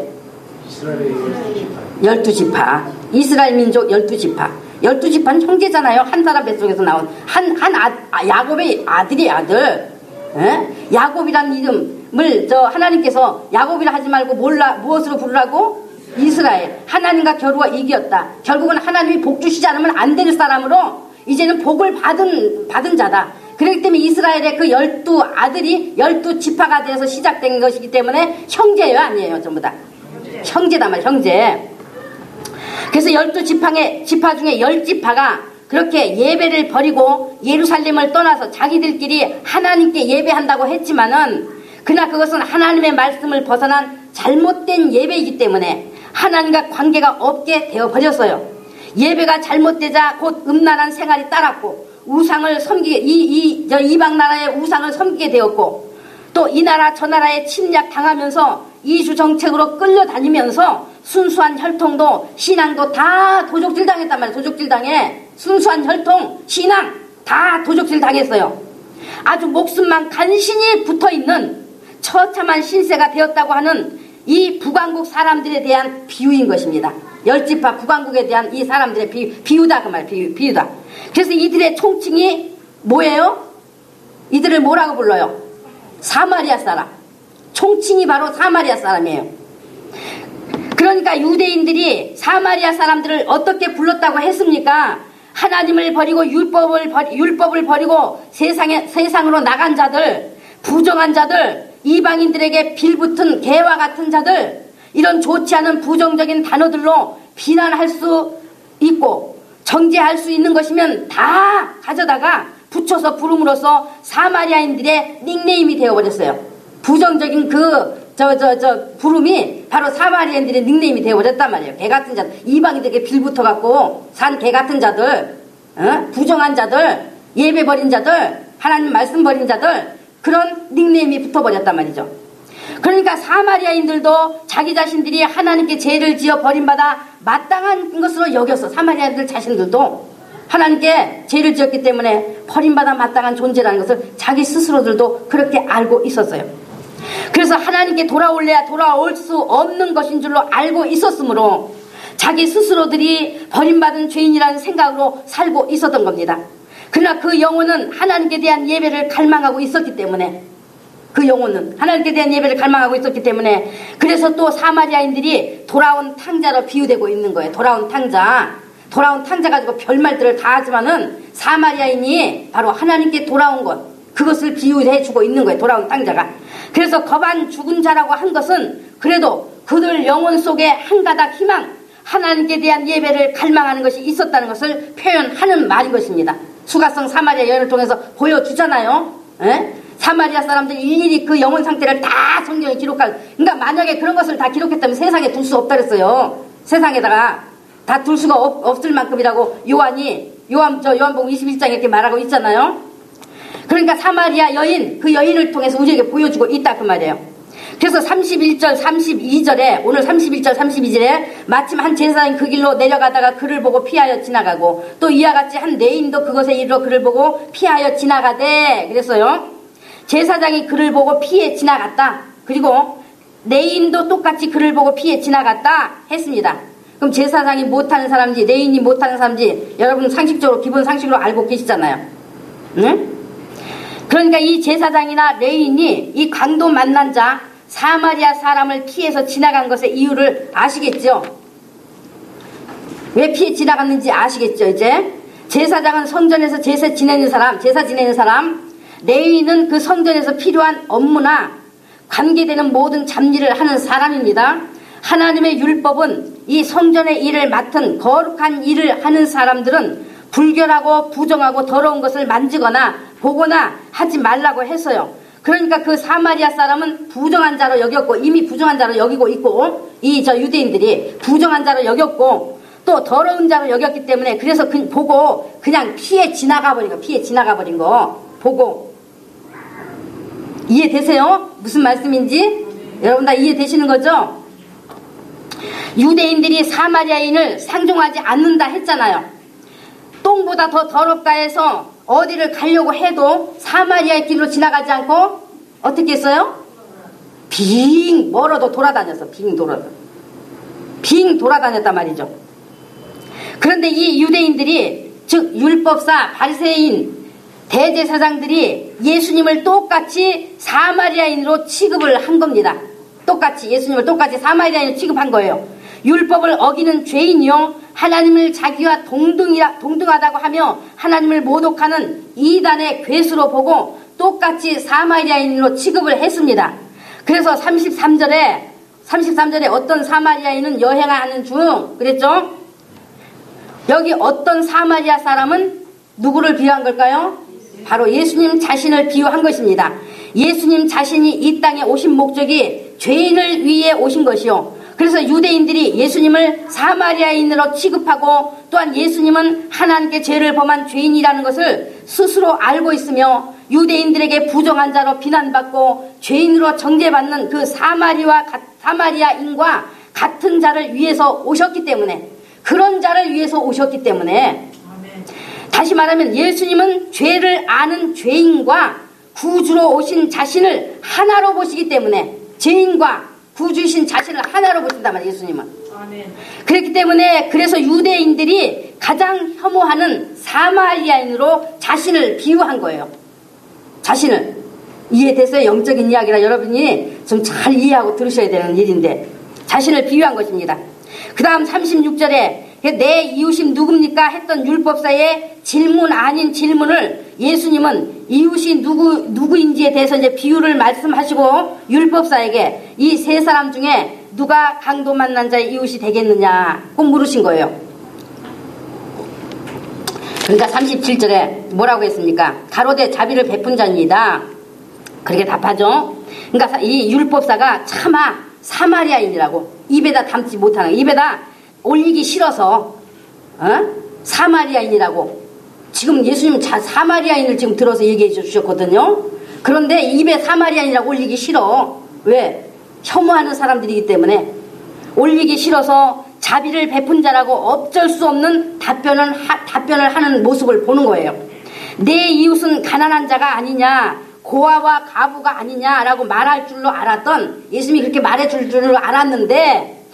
이스라엘의 12지파. 이스라엘 민족 12지파. 12지파는 형제잖아요. 한 사람 뱃속에서 나온 야곱의 아들이 아들. 야곱이라는 이름을 하나님께서 야곱이라 하지 말고 무엇으로 부르라고? 이스라엘. 하나님과 겨루어 이겼다. 결국은 하나님이 복 주시지 않으면 안 될 사람으로 이제는 복을 받은 자다. 그렇기 때문에 이스라엘의 그 12 아들이 12지파가 되어서 시작된 것이기 때문에 형제예요, 아니에요? 전부 다 형제다 말, 형제. 그래서 12지파 중에 10지파가 그렇게 예배를 버리고 예루살렘을 떠나서 자기들끼리 하나님께 예배한다고 했지만은, 그러나 그것은 하나님의 말씀을 벗어난 잘못된 예배이기 때문에 하나님과 관계가 없게 되어버렸어요. 예배가 잘못되자 곧 음란한 생활이 따랐고, 우상을 이방 나라의 우상을 섬기게 되었고, 또 이 나라 저 나라에 침략 당하면서 이주 정책으로 끌려다니면서 순수한 혈통도 신앙도 다 도적질 당했단 말이에요. 도적질 당해. 순수한 혈통, 신앙 다 도적질 당했어요. 아주 목숨만 간신히 붙어있는 처참한 신세가 되었다고 하는 이 북왕국 사람들에 대한 비유인 것입니다. 10지파 북왕국에 대한 이 사람들의 비유다 그 말, 비유다. 그래서 이들의 총칭이 뭐예요? 이들을 뭐라고 불러요? 사마리아 사람. 총칭이 바로 사마리아 사람이에요. 그러니까 유대인들이 사마리아 사람들을 어떻게 불렀다고 했습니까? 하나님을 버리고 율법을 버리고 세상으로 나간 자들, 부정한 자들, 이방인들에게 빌붙은 개와 같은 자들, 이런 좋지 않은 부정적인 단어들로 비난할 수 있고 정죄할 수 있는 것이면 다 가져다가 붙여서 부름으로써 사마리아인들의 닉네임이 되어버렸어요. 부정적인 부름이 바로 사마리아인들의 닉네임이 되어버렸단 말이에요. 개 같은 자들, 이방인들에게 빌붙어갖고 산 개 같은 자들, 부정한 자들, 예배 버린 자들, 하나님 말씀 버린 자들, 그런 닉네임이 붙어버렸단 말이죠. 그러니까 사마리아인들도 자기 자신들이 하나님께 죄를 지어 버림받아 마땅한 것으로 여겨서, 사마리아인들 자신들도 하나님께 죄를 지었기 때문에 버림받아 마땅한 존재라는 것을 자기 스스로들도 그렇게 알고 있었어요. 그래서 하나님께 돌아올래야 돌아올 수 없는 것인 줄로 알고 있었으므로 자기 스스로들이 버림받은 죄인이라는 생각으로 살고 있었던 겁니다. 그러나 그 영혼은 하나님께 대한 예배를 갈망하고 있었기 때문에, 그 영혼은 하나님께 대한 예배를 갈망하고 있었기 때문에, 그래서 또 사마리아인들이 돌아온 탕자로 비유되고 있는 거예요. 돌아온 탕자 가지고 별말들을 다 하지만은 사마리아인이 바로 하나님께 돌아온 것, 그것을 비유해 주고 있는 거예요. 돌아온 탕자가. 그래서 거반 죽은 자라고 한 것은 그래도 그들 영혼 속에 한 가닥 희망, 하나님께 대한 예배를 갈망하는 것이 있었다는 것을 표현하는 말인 것입니다. 수가성 사마리아 여인을 통해서 보여주잖아요. 에? 사마리아 사람들이 일일이 그 영혼 상태를 다 성경에 그러니까 만약에 그런 것을 다 기록했다면 세상에 둘 수 없다 그랬어요. 세상에다가 다 둘 수가 없을 만큼이라고 요한복음 21장에 이렇게 말하고 있잖아요. 그러니까 사마리아 여인, 그 여인을 통해서 우리에게 보여주고 있다 그 말이에요. 그래서 31절 32절에, 오늘 31절 32절에 마침 한 제사장이 그 길로 내려가다가 그를 보고 피하여 지나가고, 또 이와 같이 한 레인도 그것에 이르러 그를 보고 피하여 지나가되, 그랬어요. 제사장이 그를 보고 피해 지나갔다. 그리고 레인도 똑같이 그를 보고 피해 지나갔다 했습니다. 그럼 제사장이 못하는 사람인지 레인이 못하는 사람인지 여러분 상식적으로, 기본 상식으로 알고 계시잖아요. 응? 그러니까 이 제사장이나 레인이 이 강도 만난 자 사마리아 사람을 피해서 지나간 것의 이유를 아시겠죠? 왜 피해 지나갔는지 아시겠죠? 이제 제사장은 성전에서 제사 지내는 사람, 레위는 그 성전에서 필요한 업무나 관계되는 모든 잡일을 하는 사람입니다. 하나님의 율법은 이 성전의 일을 맡은 거룩한 일을 하는 사람들은 불결하고 부정하고 더러운 것을 만지거나 보거나 하지 말라고 했어요. 그러니까 그 사마리아 사람은 부정한 자로 여겼고, 이미 부정한 자로 여기고 있고, 유대인들이 부정한 자로 여겼고, 또 더러운 자로 여겼기 때문에, 그래서 보고 그냥 피해 지나가 버린 거 보고. 이해되세요? 무슨 말씀인지? 여러분 다 이해되시는 거죠? 유대인들이 사마리아인을 상종하지 않는다 했잖아요. 똥보다 더 더럽다 해서 어디를 가려고 해도 사마리아의 길로 지나가지 않고 어떻게 했어요? 빙 멀어도 돌아다녔어. 빙 돌아다녔단 말이죠. 그런데 이 유대인들이, 즉 율법사, 바리새인, 대제사장들이 예수님을 똑같이 사마리아인으로 취급을 한 겁니다. 예수님을 똑같이 사마리아인으로 취급한 거예요. 율법을 어기는 죄인이요, 하나님을 자기와 동등하다고 하며 하나님을 모독하는 이단의 괴수로 보고 똑같이 사마리아인으로 취급을 했습니다. 그래서 33절에 어떤 사마리아인은 여행하는 중 그랬죠? 여기 어떤 사마리아 사람은 누구를 비유한 걸까요? 바로 예수님 자신을 비유한 것입니다. 예수님 자신이 이 땅에 오신 목적이 죄인을 위해 오신 것이요, 그래서 유대인들이 예수님을 사마리아인으로 취급하고, 또한 예수님은 하나님께 죄를 범한 죄인이라는 것을 스스로 알고 있으며 유대인들에게 부정한 자로 비난받고 죄인으로 정죄받는 그 사마리아인과 같은 자를 위해서 오셨기 때문에, 그런 자를 위해서 오셨기 때문에, 다시 말하면 예수님은 죄를 아는 죄인과 구주로 오신 자신을 하나로 보시기 때문에, 죄인과 구주이신 자신을 하나로 보신단 말이에요. 예수님은. 아멘. 그렇기 때문에 그래서 유대인들이 가장 혐오하는 사마리아인으로 자신을 비유한 거예요. 자신을. 이해됐어요? 영적인 이야기라 여러분이 좀 잘 이해하고 들으셔야 되는 일인데, 자신을 비유한 것입니다. 그 다음 36절에 내 이웃이 누굽니까? 했던 율법사의 질문 아닌 질문을 예수님은 이웃이 누구인지에 대해서 이제 비유를 말씀하시고, 율법사에게 이 세 사람 중에 누가 강도 만난 자의 이웃이 되겠느냐 꼭 물으신 거예요. 그러니까 37절에 뭐라고 했습니까? 가로되 자비를 베푼 자입니다. 그렇게 답하죠. 그러니까 이 율법사가 차마 사마리아인이라고 입에다 담지 못하는, 입에다 올리기 싫어서 사마리아인이라고 지금 예수님 사마리아인을 지금 들어서 얘기해 주셨거든요. 그런데 입에 사마리아인이라고 올리기 싫어. 왜? 혐오하는 사람들이기 때문에 올리기 싫어서 자비를 베푼 자라고 어쩔 수 없는 답변을 하는 모습을 보는 거예요. 내 이웃은 가난한 자가 아니냐, 고아와 가부가 아니냐라고 말할 줄로 알았던, 예수님이 그렇게 말해줄 줄로 알았는데,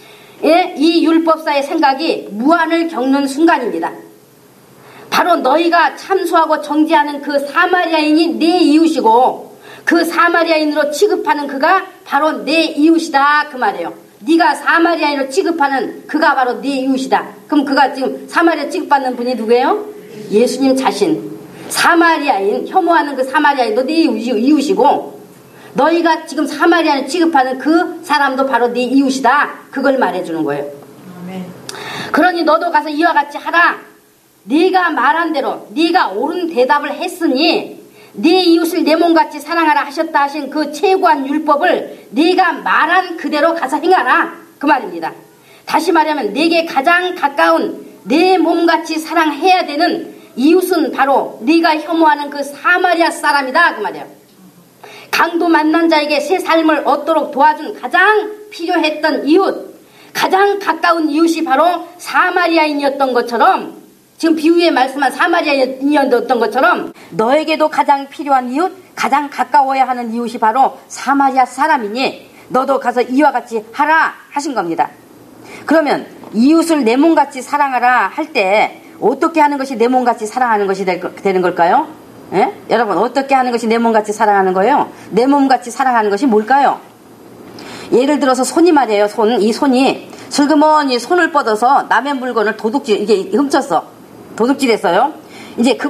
이 율법사의 생각이 무한을 겪는 순간입니다. 바로 너희가 참수하고 정죄하는 그 사마리아인이 내 이웃이고 그 사마리아인으로 취급하는 그가 바로 내 이웃이다 그 말이에요. 네가 사마리아인으로 취급하는 그가 바로 네 이웃이다. 그럼 그가 지금 사마리아 취급받는 분이 누구예요? 예수님 자신. 사마리아인, 혐오하는 그 사마리아인도 네 이웃이고 너희가 지금 사마리아인 취급하는 그 사람도 바로 네 이웃이다. 그걸 말해주는 거예요. 아멘. 그러니 너도 가서 이와 같이 하라. 네가 말한 대로 네가 옳은 대답을 했으니 네 이웃을 내 몸같이 사랑하라 하셨다 하신 그 최고한 율법을 네가 말한 그대로 가서 행하라 그 말입니다. 다시 말하면 네게 가장 가까운 내 몸같이 사랑해야 되는 이웃은 바로 네가 혐오하는 그 사마리아 사람이다 그 말이에요. 강도 만난 자에게 새 삶을 얻도록 도와준 가장 필요했던 이웃, 가장 가까운 이웃이 바로 사마리아인이었던 것처럼, 지금 비유에 말씀한 사마리아인이었던 것처럼 너에게도 가장 필요한 이웃, 가장 가까워야 하는 이웃이 바로 사마리아 사람이니 너도 가서 이와 같이 하라 하신 겁니다. 그러면 이웃을 내 몸같이 사랑하라 할 때 어떻게 하는 것이 내 몸같이 사랑하는 것이 되는 걸까요? 예? 여러분, 어떻게 하는 것이 내 몸같이 사랑하는 거예요? 내 몸같이 사랑하는 것이 뭘까요? 예를 들어서 손이 말이에요. 이 손이 슬그머니 손을 뻗어서 남의 물건을 이게 훔쳤어. 도둑질했어요.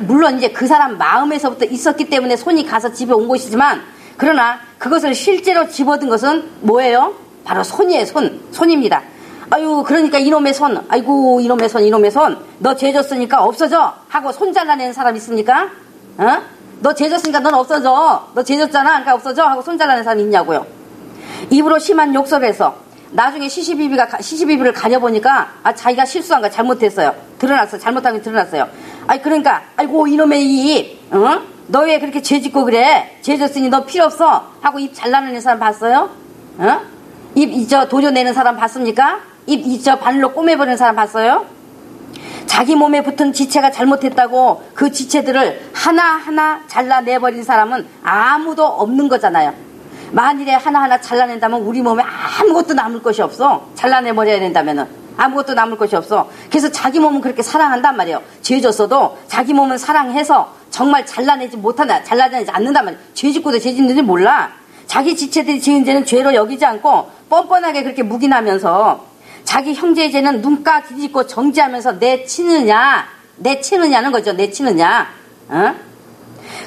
물론 이제 그 사람 마음에서부터 있었기 때문에 손이 가서 집에 온 것이지만, 그러나 그것을 실제로 집어든 것은 뭐예요? 바로 손이에요. 손입니다. 아유, 그러니까 이놈의 손, 아이고, 이놈의 손, 너 죄졌으니까 없어져 하고 손 잘라내는 사람 있습니까? 어? 너 죄졌으니까 넌 없어져. 너 죄졌잖아. 그러니까 없어져 하고 손 잘라내는 사람 있냐고요. 입으로 심한 욕설을 해서 나중에 시시비비를 가려보니까 자기가 실수한 거 잘못했어요. 잘못한 게 드러났어요. 그러니까 아이고 이놈의 입, 너 왜 그렇게 죄짓고 그래? 죄졌으니 너 필요 없어 하고 입 잘라내는 사람 봤어요? 입 도려내는 사람 봤습니까? 입 바늘로 꼬매버리는 사람 봤어요? 자기 몸에 붙은 지체가 잘못했다고 그 지체들을 하나하나 잘라내버린 사람은 아무도 없는 거잖아요. 만일에 하나하나 잘라낸다면 우리 몸에 아무것도 남을 것이 없어. 잘라내버려야 된다면은 아무것도 남을 것이 없어. 그래서 자기 몸은 그렇게 사랑한단 말이에요. 죄졌어도 자기 몸은 사랑해서 정말 잘라내지 않는단 말이에요. 죄짓고도 죄짓는지 몰라. 자기 지체들이 지은 죄는 죄로 여기지 않고 뻔뻔하게 그렇게 묵인하면서 자기 형제의 죄는 눈가 뒤집고 정지하면서 내치느냐는 거죠. 내치느냐.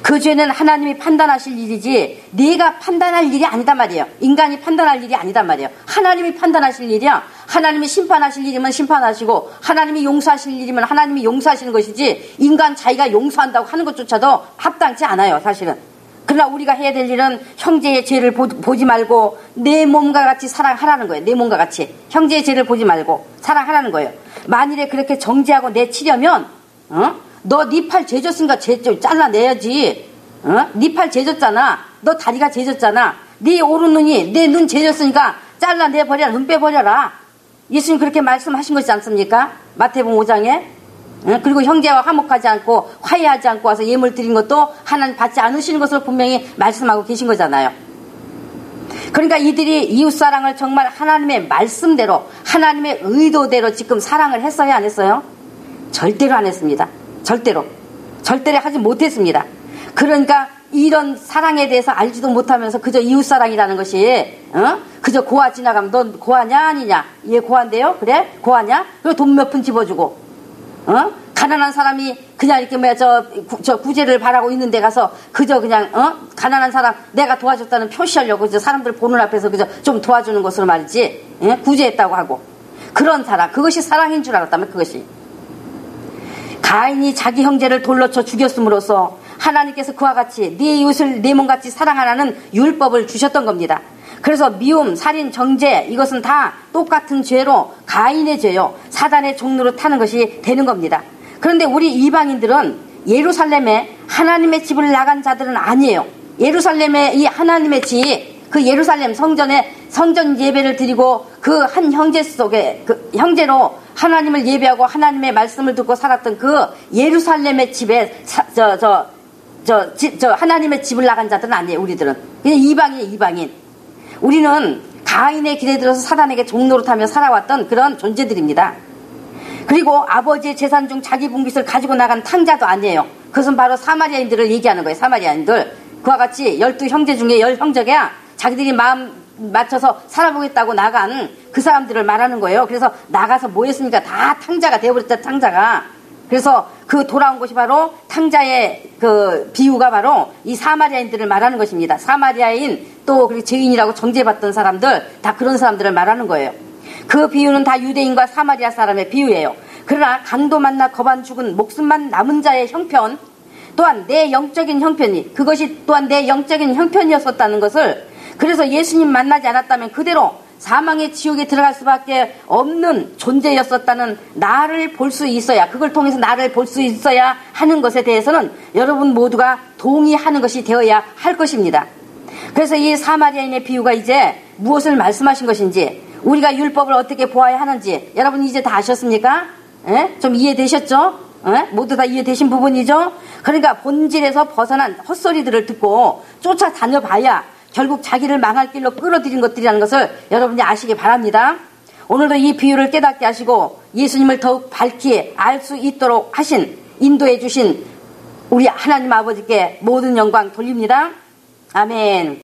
그 죄는 하나님이 판단하실 일이지 네가 판단할 일이 아니단 말이에요. 인간이 판단할 일이 아니단 말이에요. 하나님이 판단하실 일이야. 하나님이 심판하실 일이면 심판하시고 하나님이 용서하실 일이면 하나님이 용서하시는 것이지 인간 자기가 용서한다고 하는 것조차도 합당치 않아요. 사실은. 그러나 우리가 해야 될 일은 형제의 죄를 보지 말고 내 몸과 같이 사랑하라는 거예요. 내 몸과 같이 형제의 죄를 보지 말고 사랑하라는 거예요. 만일에 그렇게 정죄하고 내치려면 너 네 팔 죄졌으니까 죄 좀 잘라내야지. 네 팔 죄졌잖아. 너 다리가 죄졌잖아. 네 오른눈이 내 눈 죄졌으니까 잘라내버려라. 눈 빼버려라. 예수님 그렇게 말씀하신 것이지 않습니까? 마태복음 5장에. 그리고 형제와 화목하지 않고 화해하지 않고 와서 예물 드린 것도 하나님 받지 않으시는 것을 분명히 말씀하고 계신 거잖아요. 그러니까 이들이 이웃사랑을 정말 하나님의 말씀대로 하나님의 의도대로 지금 사랑을 했어요? 안 했어요? 절대로 안 했습니다. 절대로 하지 못했습니다. 그러니까 이런 사랑에 대해서 알지도 못하면서 그저 이웃사랑이라는 것이 그저 고아 지나가면 넌 고아냐 아니냐? 얘 고아인데요? 그래? 고아냐? 그리고 돈 몇 푼 집어주고 가난한 사람이 그냥 이렇게 저 구제를 바라고 있는 데 가서 그저 그냥 가난한 사람 내가 도와줬다는 표시하려고 그저 사람들 보는 앞에서 그저 좀 도와주는 것으로 말이지. 구제했다고 하고 그런 사랑, 그것이 사랑인 줄 알았다면 그것이. 가인이 자기 형제를 돌로 쳐 죽였음으로써 하나님께서 그와 같이 네 이웃을 네 몸같이 사랑하라는 율법을 주셨던 겁니다. 그래서 미움, 살인, 정죄 이것은 다 똑같은 죄로 가인의 죄요. 사단의 종로로 타는 것이 되는 겁니다. 그런데 우리 이방인들은 예루살렘에 하나님의 집을 나간 자들은 아니에요. 예루살렘의 이 하나님의 집, 그 예루살렘 성전에 성전 예배를 드리고 그 한 형제 속에 그 형제로 하나님을 예배하고 하나님의 말씀을 듣고 살았던 그 예루살렘의 집에 하나님의 집을 나간 자들은 아니에요. 우리들은 그냥 이방인. 우리는 가인의 길에 들어서 사단에게 종노릇하며 살아왔던 그런 존재들입니다. 그리고 아버지의 재산 중 자기 분깃을 가지고 나간 탕자도 아니에요. 그것은 바로 사마리아인들을 얘기하는 거예요. 사마리아인들. 그와 같이 12형제 중에 10형제가 자기들이 마음 맞춰서 살아보겠다고 나간 그 사람들을 말하는 거예요. 그래서 나가서 뭐 했습니까? 다 탕자가 되어버렸다, 탕자가. 그래서 그 돌아온 것이 바로 탕자의 그 비유가 바로 이 사마리아인들을 말하는 것입니다. 사마리아인 또 그리고 죄인이라고 정죄받던 사람들, 다 그런 사람들을 말하는 거예요. 그 비유는 다 유대인과 사마리아 사람의 비유예요. 그러나 강도 만나 거반 죽은 목숨만 남은 자의 형편, 또한 내 영적인 형편이, 그것이 또한 내 영적인 형편이었었다는 것을, 그래서 예수님 만나지 않았다면 그대로 사망의 지옥에 들어갈 수밖에 없는 존재였었다는 나를 볼 수 있어야, 그걸 통해서 나를 볼 수 있어야 하는 것에 대해서는 여러분 모두가 동의하는 것이 되어야 할 것입니다. 그래서 이 사마리아인의 비유가 이제 무엇을 말씀하신 것인지, 우리가 율법을 어떻게 보아야 하는지 여러분 이제 다 아셨습니까? 좀 이해되셨죠? 모두 다 이해되신 부분이죠? 그러니까 본질에서 벗어난 헛소리들을 듣고 쫓아다녀봐야 결국 자기를 망할 길로 끌어들인 것들이라는 것을 여러분이 아시기 바랍니다. 오늘도 이 비유를 깨닫게 하시고 예수님을 더욱 밝히 알 수 있도록 하신, 인도해 주신 우리 하나님 아버지께 모든 영광 돌립니다. 아멘.